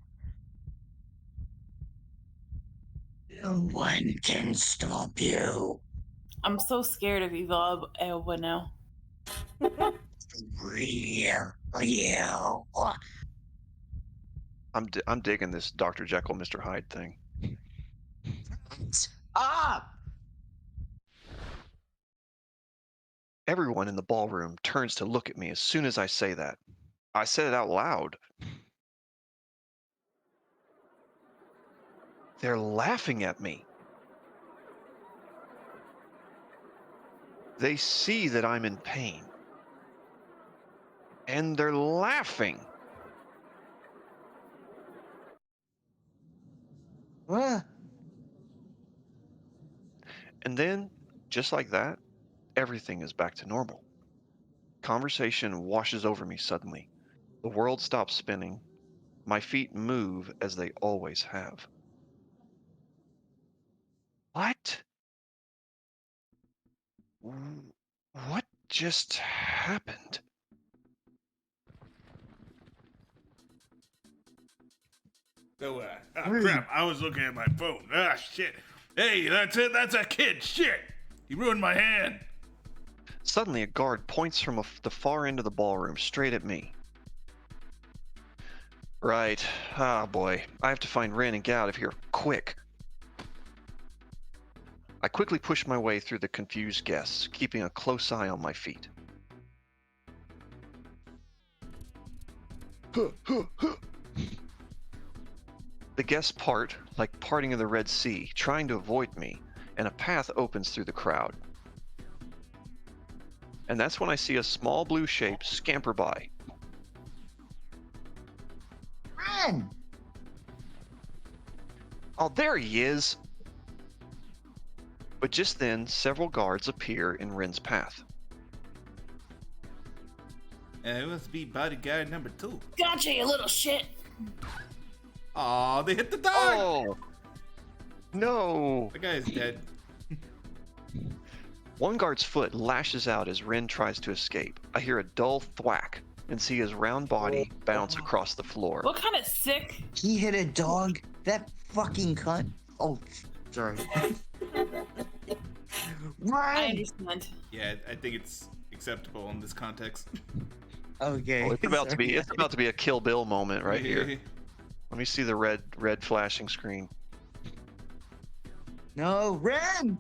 No one can stop you. I'm so scared of Evil Elba now. Real you. I'm digging this Dr. Jekyll, Mr. Hyde thing. Up! Everyone in the ballroom turns to look at me as soon as I say that. I said it out loud. They're laughing at me. They see that I'm in pain. And they're laughing. What? And then, just like that, everything is back to normal. Conversation washes over me suddenly. The world stops spinning. My feet move as they always have. What? What just happened? Oh, crap. I was looking at my phone. Ah, shit. Hey, that's it. That's a kid. Shit. You ruined my hand. Suddenly, a guard points from the far end of the ballroom straight at me. Right. Ah, boy. I have to find Rin and get out of here quick. I quickly push my way through the confused guests, keeping a close eye on my feet. The guests part like parting of the Red Sea, trying to avoid me, and a path opens through the crowd. And that's when I see a small blue shape scamper by. Ren! Oh, there he is! But just then, several guards appear in Rin's path. And it must be bodyguard number 2. Gotcha, you little shit. Aw, they hit the dog! Oh! No! The guy's dead. One guard's foot lashes out as Rin tries to escape. I hear a dull thwack and see his round body bounce across the floor. What kind of sick? He hit a dog? That fucking cunt. Oh, sorry. I Ren! understand. Yeah, I think it's acceptable in this context. Okay. Oh, it's about to be a Kill Bill moment right here. Let me see the red flashing screen. No, Ren!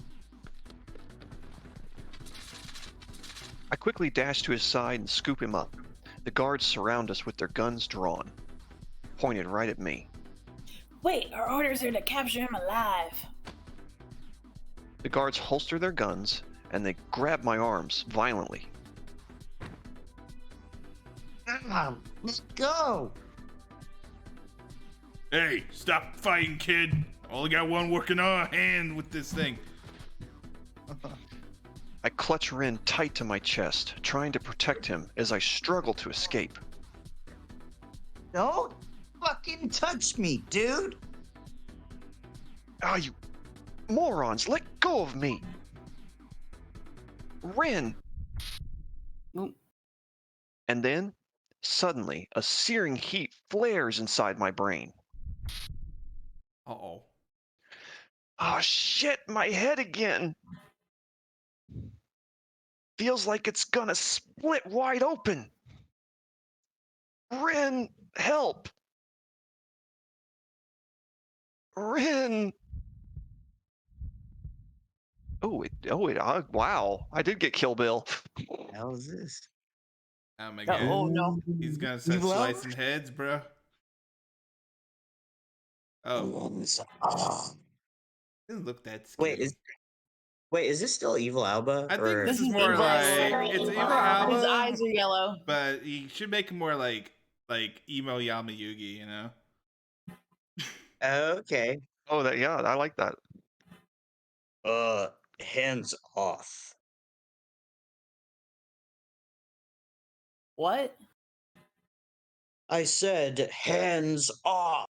I quickly dash to his side and scoop him up. The guards surround us with their guns drawn, pointed right at me. Wait, our orders are to capture him alive. The guards holster their guns and they grab my arms violently. Let's go! Hey, stop fighting, kid. Only got one working on hand with this thing. I clutch Rin tight to my chest, trying to protect him as I struggle to escape. Don't fucking touch me, dude! Ah, you morons, let go of me! Rin! Oop. And then, suddenly, a searing heat flares inside my brain. Uh-oh. Oh shit, my head again! Feels like it's gonna split wide open. Rin, help! Rin! Wow, I did get Kill Bill. How's this? Oh my god. Oh no. He's gonna start Evil Albert? slicing heads, bro. Oh, doesn't look that scary. Wait, is this still Evil Alba? I think or... this is is more Evil like Alba. it's Evil His Alba. His eyes are yellow. But you should make him more like emo Yamayugi, you know? Okay. Oh, yeah, I like that. Hands off. What? I said hands off.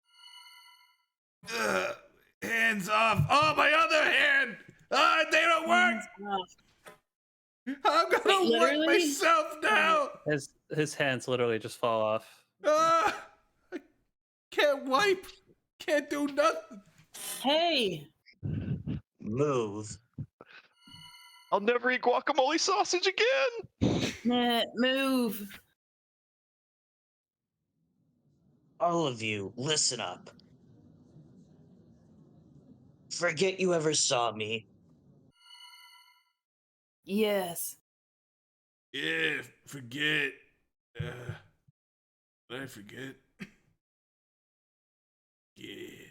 Ugh, hands off. Oh, my other hand. Ah, they don't work. I'm gonna Wait, wipe literally? myself now. His hands literally just fall off. Ah, I can't wipe. Can't do nothing. Hey. Move. I'll never eat guacamole sausage again! Nah, move. All of you, listen up. Forget you ever saw me. Yes. Yeah, forget. Did I forget? Yeah.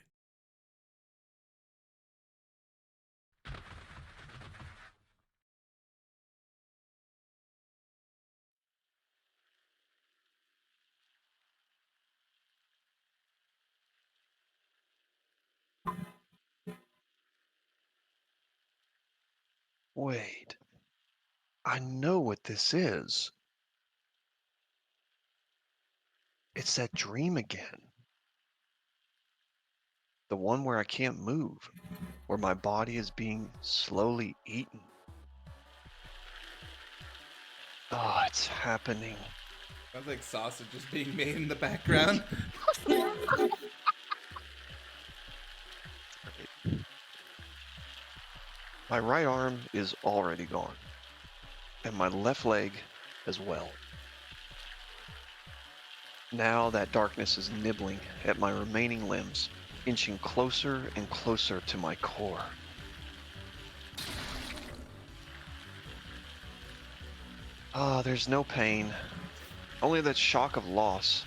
Wait. I know what this is. It's that dream again. The one where I can't move, where my body is being slowly eaten. Oh, it's happening. Sounds like sausage is being made in the background. My right arm is already gone, and my left leg as well. Now that darkness is nibbling at my remaining limbs, inching closer and closer to my core. Ah, there's no pain, only that shock of loss.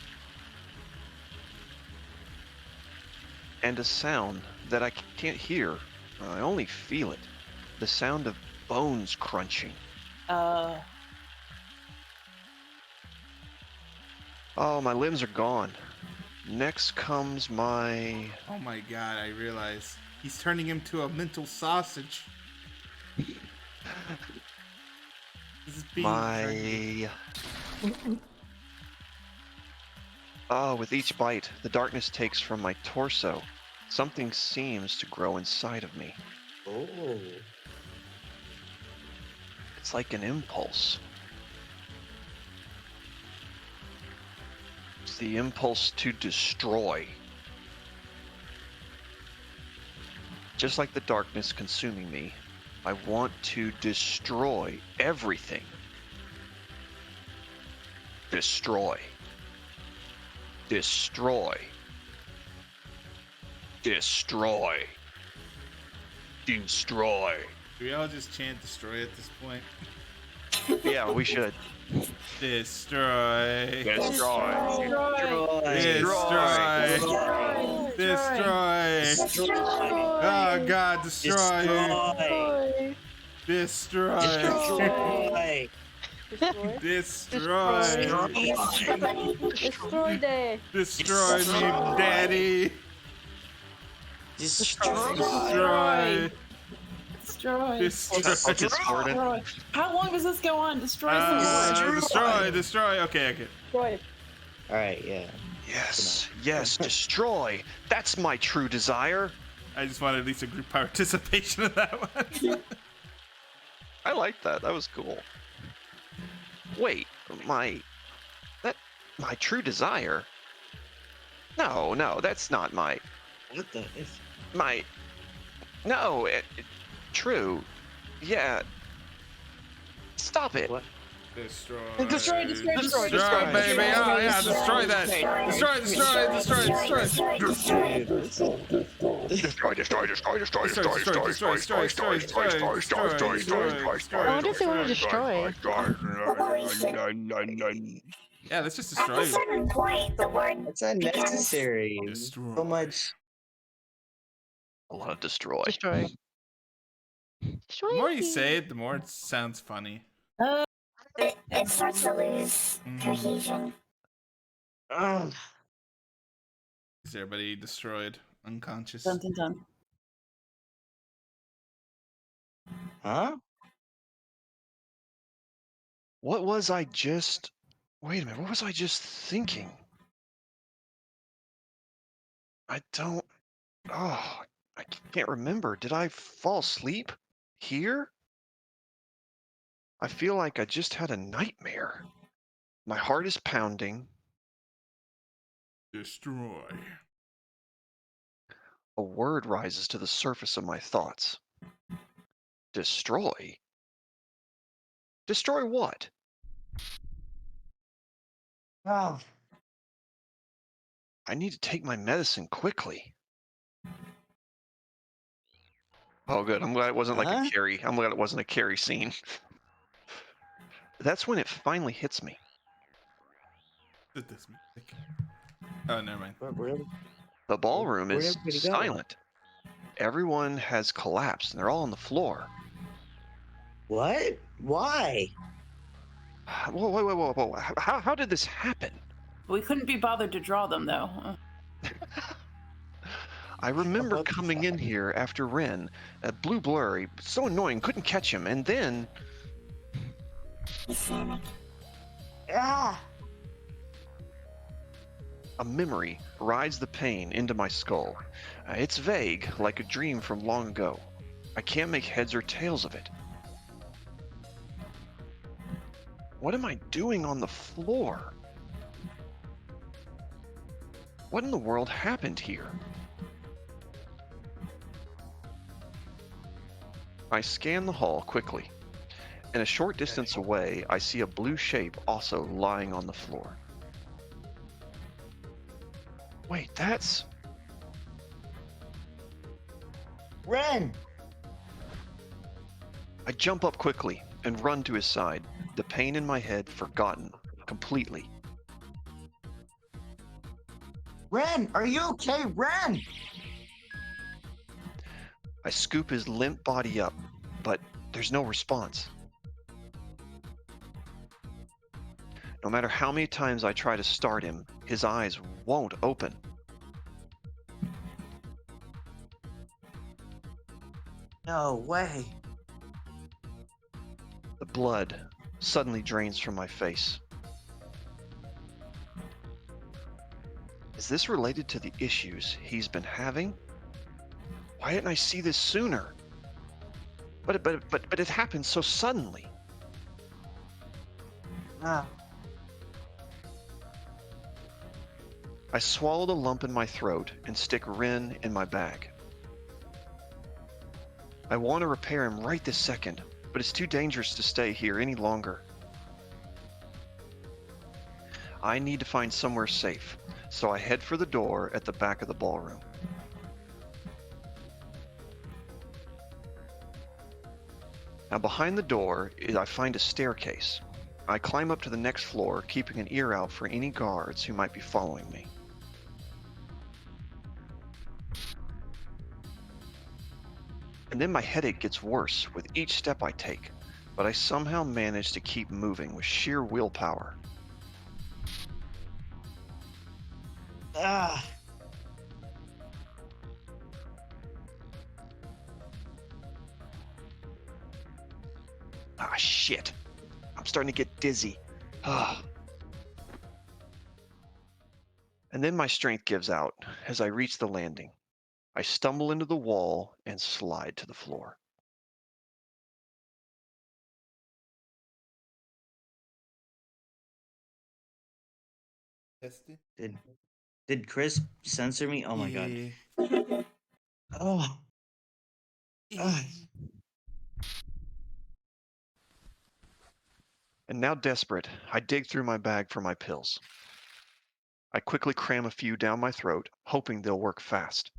And a sound that I can't hear, I only feel it. The sound of bones crunching. Oh, my limbs are gone. Next comes my... Oh my god, I realize. He's turning him to a mental sausage. This is being Oh, with each bite, the darkness takes from my torso. Something seems to grow inside of me. Oh. It's like an impulse. It's the impulse to destroy. Just like the darkness consuming me, I want to destroy everything. Destroy. Destroy. Destroy. Destroy. Do we all just chant destroy at this point? Yeah, we should. Destroy. Destroy. Destroy. Destroy. Oh god, destroy. Destroy. Destroy. Destroy day. Destroy me, daddy. Destroy. Destroy. Destroy. Destroy. How long does this go on? Destroy Destroy. Okay. Destroy. All right, yeah. Yes, destroy. That's my true desire. I just wanted at least a group participation in that one. I like that. That was cool. Wait, my true desire? No, that's not my What the? If my. No, true. Yeah. Stop it. what? Destroy. Destroy, destroy, Destroy, destroy, baby. destroy, Oh, yeah, destroy, destroy that. Destroy, destroy, destroy, destroy. I wonder if they want to destroy. Yeah, let's just At destroy a certain point, the word It's unnecessary. Destroy. So much. A lot of destroy. Destroy. The more you say it, the more it sounds funny. it starts to lose cohesion. Ugh. Is everybody destroyed? Unconscious? Dun, dun, dun. Huh? What was I just? Wait a minute. What was I just thinking? I don't. Oh, I can't remember. Did I fall asleep here? I feel like I just had a nightmare. My heart is pounding. Destroy. A word rises to the surface of my thoughts. Destroy? Destroy what? Oh. I need to take my medicine quickly. Oh, good. I'm glad it wasn't like a Huh? carry. I'm glad it wasn't a carry scene. That's when it finally hits me. Did this music? Oh, never mind. The ballroom Where'd is everybody go? silent. Everyone has collapsed and they're all on the floor. What? Why? Whoa. How did this happen? We couldn't be bothered to draw them, though. I remember coming in here after Ren, blue blurry, so annoying, couldn't catch him, and then Ah! a memory rides the pain into my skull. It's vague, like a dream from long ago. I can't make heads or tails of it. What am I doing on the floor? What in the world happened here? I scan the hall quickly, and a short distance away, I see a blue shape also lying on the floor. Wait, that's... Ren! I jump up quickly and run to his side, the pain in my head forgotten completely. Ren, are you okay? Ren! I scoop his limp body up, but there's no response. No matter how many times I try to start him, his eyes won't open. No way. The blood suddenly drains from my face. Is this related to the issues he's been having? Why didn't I see this sooner? But it happened so suddenly. Ah. I swallowed a lump in my throat and stick Rin in my bag. I want to repair him right this second, but it's too dangerous to stay here any longer. I need to find somewhere safe, so I head for the door at the back of the ballroom. Now behind the door, I find a staircase. I climb up to the next floor, keeping an ear out for any guards who might be following me. And then my headache gets worse with each step I take, but I somehow manage to keep moving with sheer willpower. Ah. Ah, shit. I'm starting to get dizzy. Ah. And then my strength gives out as I reach the landing. I stumble into the wall and slide to the floor. Testing. Did Chris censor me? Oh my god. Yeah. Oh. Ugh. And now desperate, I dig through my bag for my pills. I quickly cram a few down my throat, hoping they'll work fast.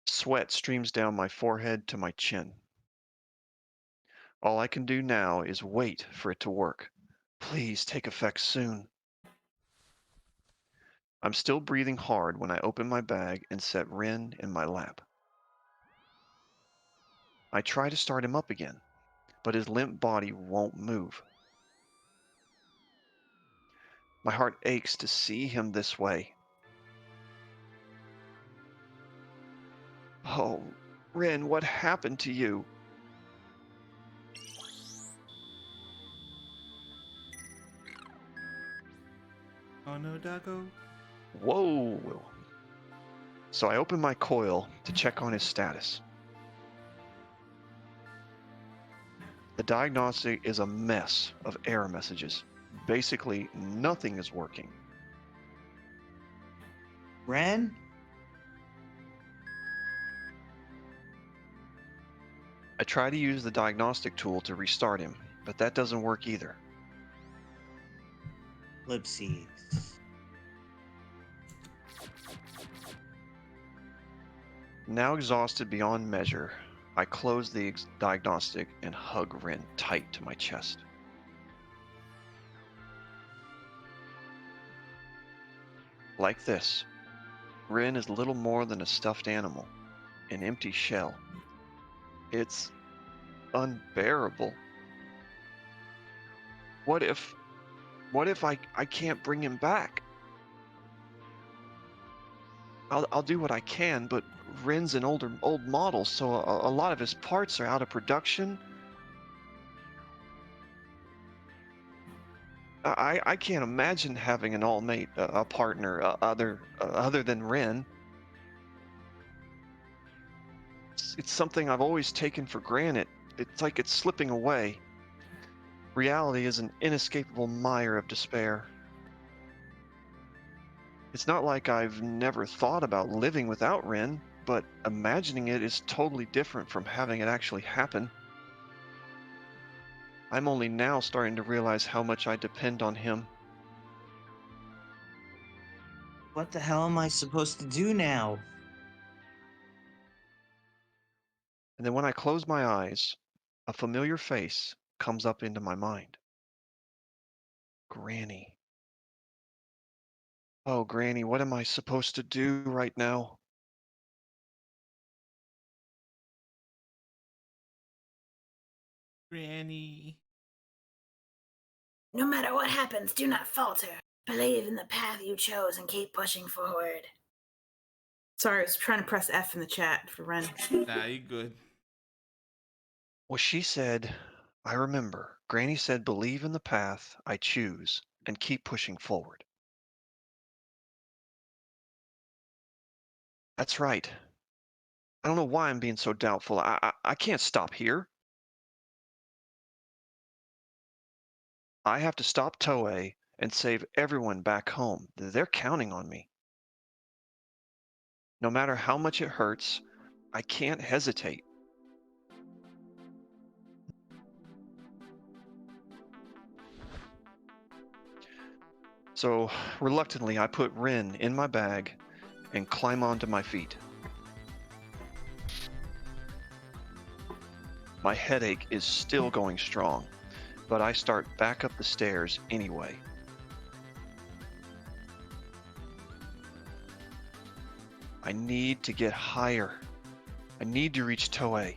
Sweat streams down my forehead to my chin. All I can do now is wait for it to work. Please take effect soon. I'm still breathing hard when I open my bag and set Rin in my lap. I try to start him up again, but his limp body won't move. My heart aches to see him this way. Oh, Rin, what happened to you? Oh no, doggo. Whoa. So I open my coil to check on his status. The diagnostic is a mess of error messages. Basically, nothing is working. Ren? I try to use the diagnostic tool to restart him, but that doesn't work either. Lipsies. Now exhausted beyond measure, I close the diagnostic and hug Rin tight to my chest. Like this, Rin is little more than a stuffed animal, an empty shell. It's unbearable. What if I can't bring him back? I'll do what I can, but Rin's an old model, so a lot of his parts are out of production. I can't imagine having an all-mate, a partner other than Rin. It's something I've always taken for granted. It's like it's slipping away. Reality is an inescapable mire of despair. It's not like I've never thought about living without Rin, but imagining it is totally different from having it actually happen. I'm only now starting to realize how much I depend on him. What the hell am I supposed to do now? And then when I close my eyes, a familiar face comes up into my mind. Granny. Oh, Granny, what am I supposed to do right now? Granny. No matter what happens, do not falter. Believe in the path you chose and keep pushing forward. Sorry, I was trying to press F in the chat for Ren. Nah, you good. Well, she said, I remember. Granny said, believe in the path I choose and keep pushing forward. That's right. I don't know why I'm being so doubtful. I can't stop here. I have to stop Toei and save everyone back home. They're counting on me. No matter how much it hurts, I can't hesitate. So, reluctantly, I put Rin in my bag and climb onto my feet. My headache is still going strong, but I start back up the stairs anyway. I need to get higher. I need to reach Toei.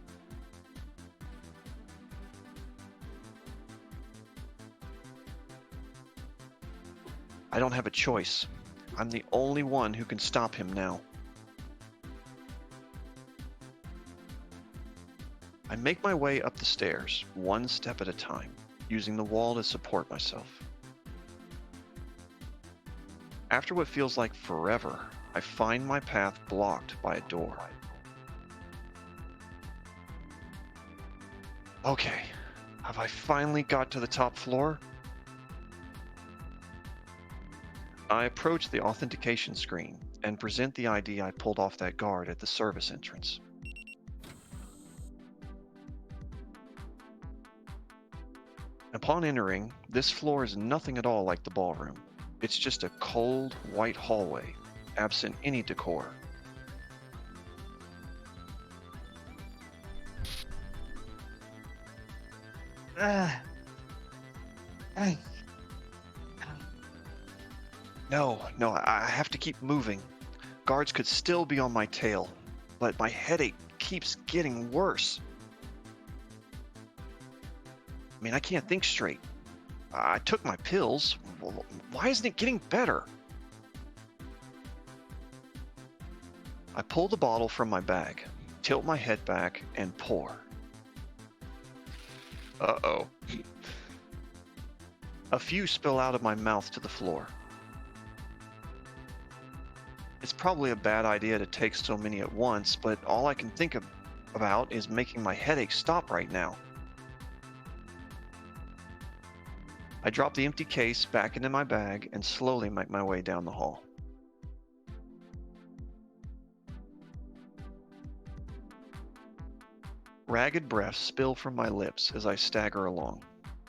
I don't have a choice. I'm the only one who can stop him now. I make my way up the stairs, one step at a time, using the wall to support myself. After what feels like forever, I find my path blocked by a door. Okay, have I finally got to the top floor? I approach the authentication screen and present the ID I pulled off that guard at the service entrance. Upon entering, this floor is nothing at all like the ballroom. It's just a cold, white hallway, absent any decor. No, I have to keep moving. Guards could still be on my tail, but my headache keeps getting worse. I mean, I can't think straight. I took my pills. Why isn't it getting better? I pull the bottle from my bag, tilt my head back, and pour. Uh-oh. A few spill out of my mouth to the floor. It's probably a bad idea to take so many at once, but all I can think about is making my headache stop right now. I drop the empty case back into my bag and slowly make my way down the hall. Ragged breaths spill from my lips as I stagger along.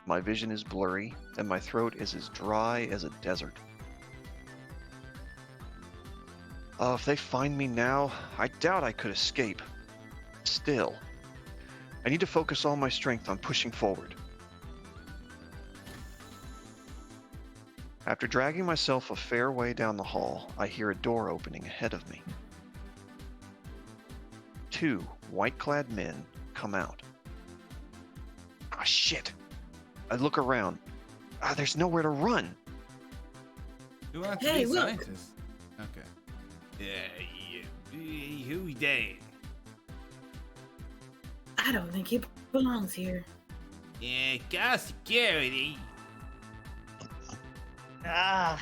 My vision is blurry, and my throat is as dry as a desert. Oh, if they find me now, I doubt I could escape. Still, I need to focus all my strength on pushing forward. After dragging myself a fair way down the hall, I hear a door opening ahead of me. 2 white-clad men come out. Ah, shit! I look around. There's nowhere to run. You want to Hey, be a look. scientist? Okay. Yeah, who's that? I don't think he belongs here. Yeah, got security. Ah,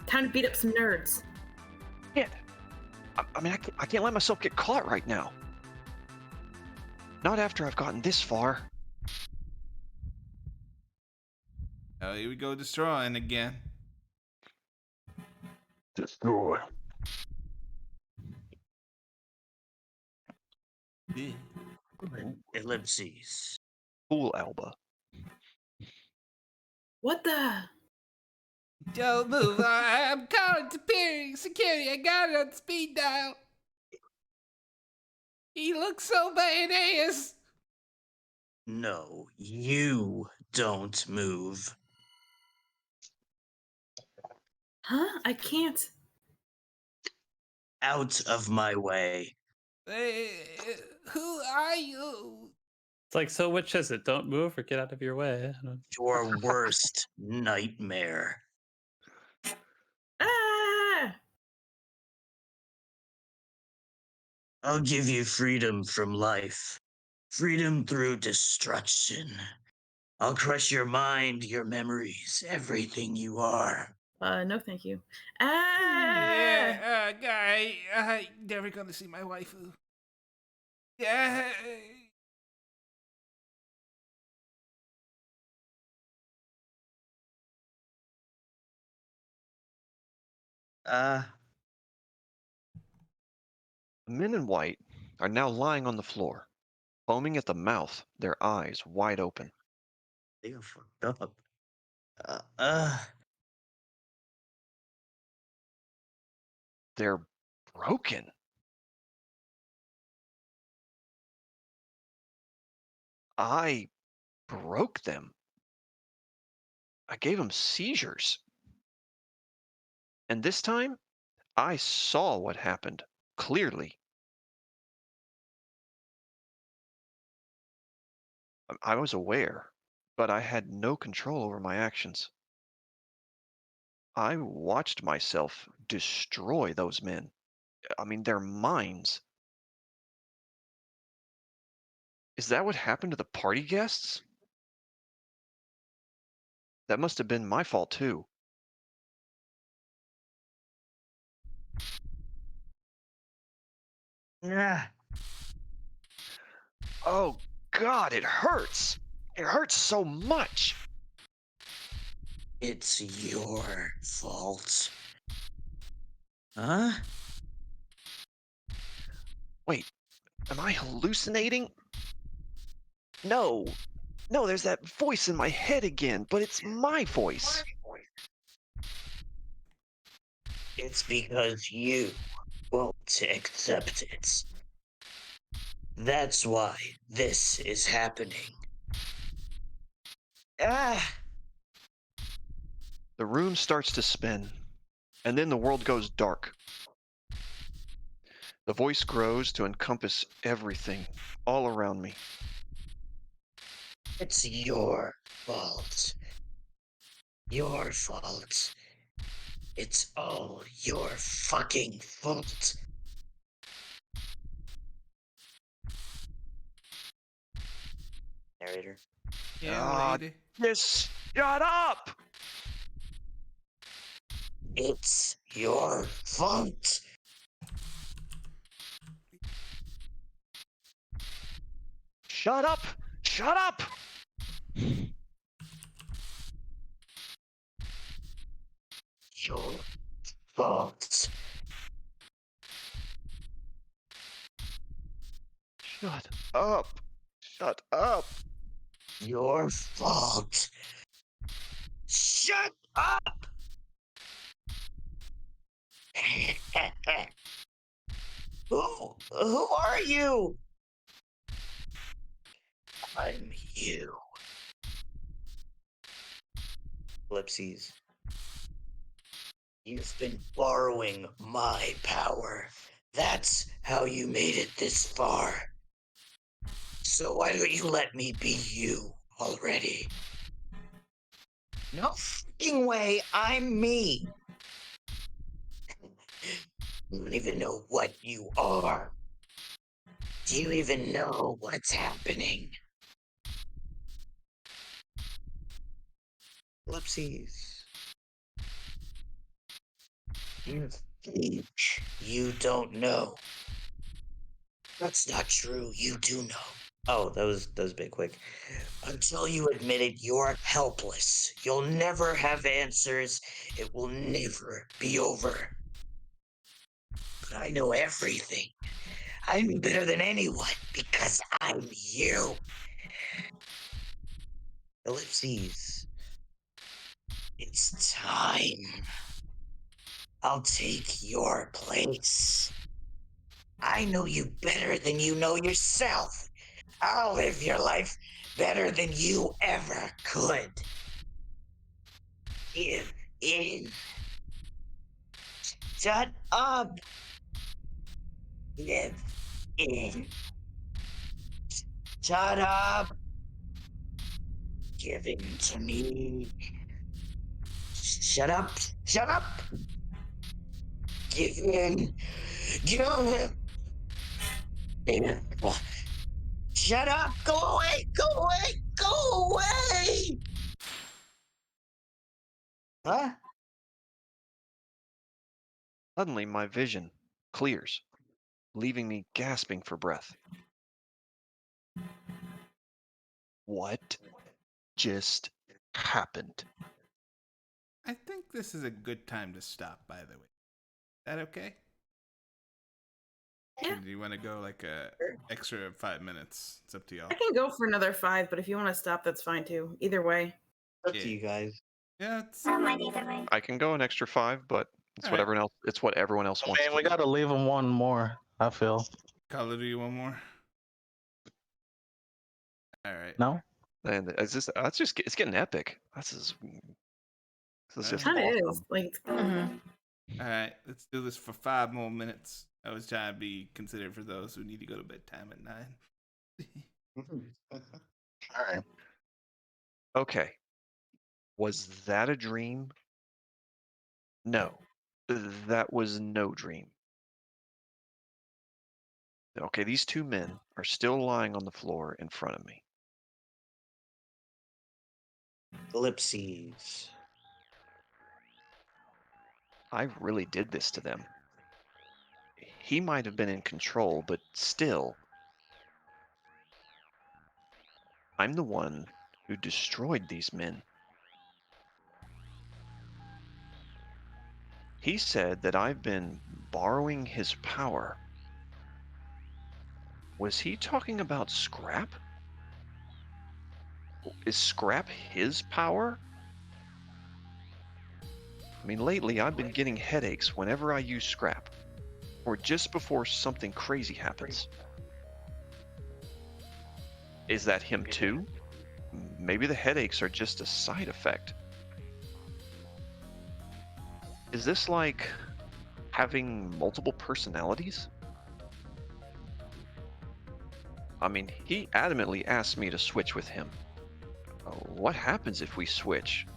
Time to beat up some nerds. Shit. I mean, I can't let myself get caught right now. Not after I've gotten this far. Oh, here we go destroying again. Destroy. Yeah. ellipses. Fool Alba. What the? Don't move. I'm calling superior security. I got it on speed dial. He looks so badass. No, you don't move. Huh? I can't. Out of my way. Who are you? It's like, so which is it? Don't move or get out of your way. I don't- Your worst nightmare. Ah! I'll give you freedom from life. Freedom through destruction. I'll crush your mind, your memories, everything you are. No, thank you. Ah! Yeah, guy. I never gonna see my waifu. Yeah. The men in white are now lying on the floor, foaming at the mouth, their eyes wide open. They are fucked up. They're broken. I broke them. I gave them seizures. And this time, I saw what happened clearly. I was aware, but I had no control over my actions. I watched myself destroy those men. I mean, their minds. Is that what happened to the party guests? That must have been my fault too. Ah. Oh God, it hurts. It hurts so much. It's your fault. Huh? Wait, am I hallucinating? No, no, there's that voice in my head again, but it's my voice. It's because you won't accept it. That's why this is happening. Ah! The room starts to spin, and then the world goes dark. The voice grows to encompass everything all around me. It's your fault. Your fault. It's all your fucking fault. Narrator. Yeah, lady. Just shut up! It's your fault. Shut up! Shut up! Your fault. Shut up! Shut up! Your fault. Shut up! Who are you? I'm you. Ellipses. You've been borrowing my power. That's how you made it this far. So why don't you let me be you already? No fucking way, I'm me. You don't even know what you are. Do you even know what's happening? Ellipses. You think you don't know. That's not true. You do know. Oh, that was a bit quick. Until you admit it, you're helpless. You'll never have answers. It will never be over. But I know everything. I'm better than anyone because I'm you. Ellipses. It's time. I'll take your place. I know you better than you know yourself. I'll live your life better than you ever could. Give in. Shut up. Give in. Shut up. Give in to me. Shut up. Shut up. Give in. Give in. Shut up. Go away. Go away. Go away. Huh? Suddenly, my vision clears, leaving me gasping for breath. What just happened? I think this is a good time to stop, by the way. Is that okay? Yeah. Or do you want to go like a extra 5 minutes? It's up to y'all. I can go for another 5, but if you want to stop, that's fine too. Either way. Up to you guys. Yeah, it's I can go an extra 5, but it's All what right. everyone else. It's what everyone else wants. Man, we gotta leave him one more. I feel. Color, do you one more? All right. No. And is this? That's just. It's getting epic. This is just Kind of awesome. is. Like, All right, let's do this for 5 more minutes. I was trying to be considerate for those who need to go to bedtime at 9. All right. Okay. Was that a dream? No, that was no dream. Okay, these two men are still lying on the floor in front of me. Ellipses. I really did this to them. He might have been in control, but still, I'm the one who destroyed these men. He said that I've been borrowing his power. Was he talking about Scrap? Is Scrap his power? I mean, lately I've been getting headaches whenever I use Scrap, or just before something crazy happens. Is that him too? Maybe the headaches are just a side effect. Is this like having multiple personalities? I mean, he adamantly asked me to switch with him. What happens if we switch?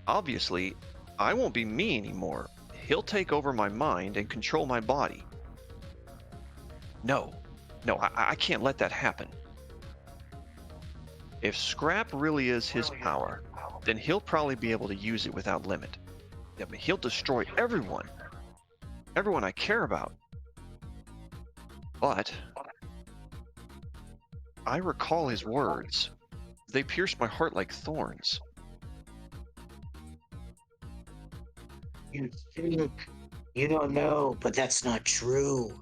Obviously, I won't be me anymore. He'll take over my mind and control my body. No, I can't let that happen. If Scrap really is his power, then he'll probably be able to use it without limit. I mean, he'll destroy everyone I care about. But I recall his words. They pierce my heart like thorns. You think you don't know, but that's not true.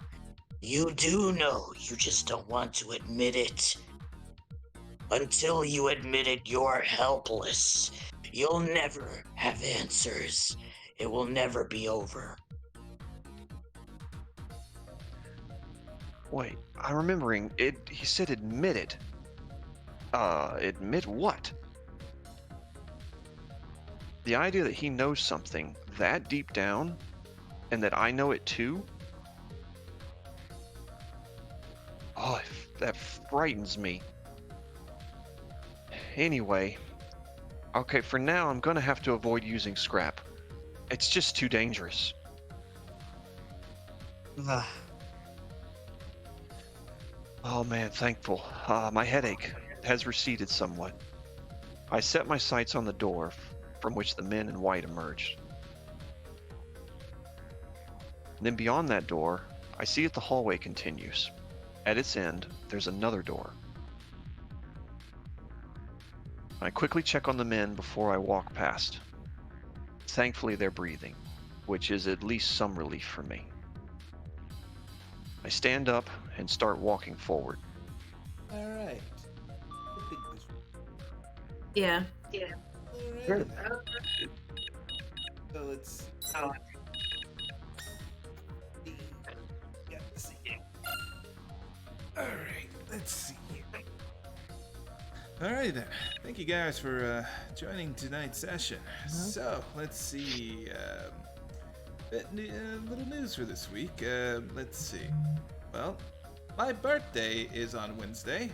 You do know, you just don't want to admit it. Until you admit it, you're helpless. You'll never have answers. It will never be over. Wait, I'm remembering it. He said admit it. Admit what? The idea that he knows something that deep down, and that I know it too? Oh, that frightens me. Anyway, okay, for now I'm gonna have to avoid using Scrap. It's just too dangerous. Oh man, thankful. My headache has receded somewhat. I set my sights on the door from which the men in white emerged. And then beyond that door, I see that the hallway continues. At its end, there's another door. I quickly check on the men before I walk past. Thankfully, they're breathing, which is at least some relief for me. I stand up and start walking forward. All right. Yeah. All right. So let's. Yeah, let's see. All right, let's see. All right then. Thank you guys for joining tonight's session. So let's see. Little news for this week. Let's see. Well, my birthday is on Wednesday.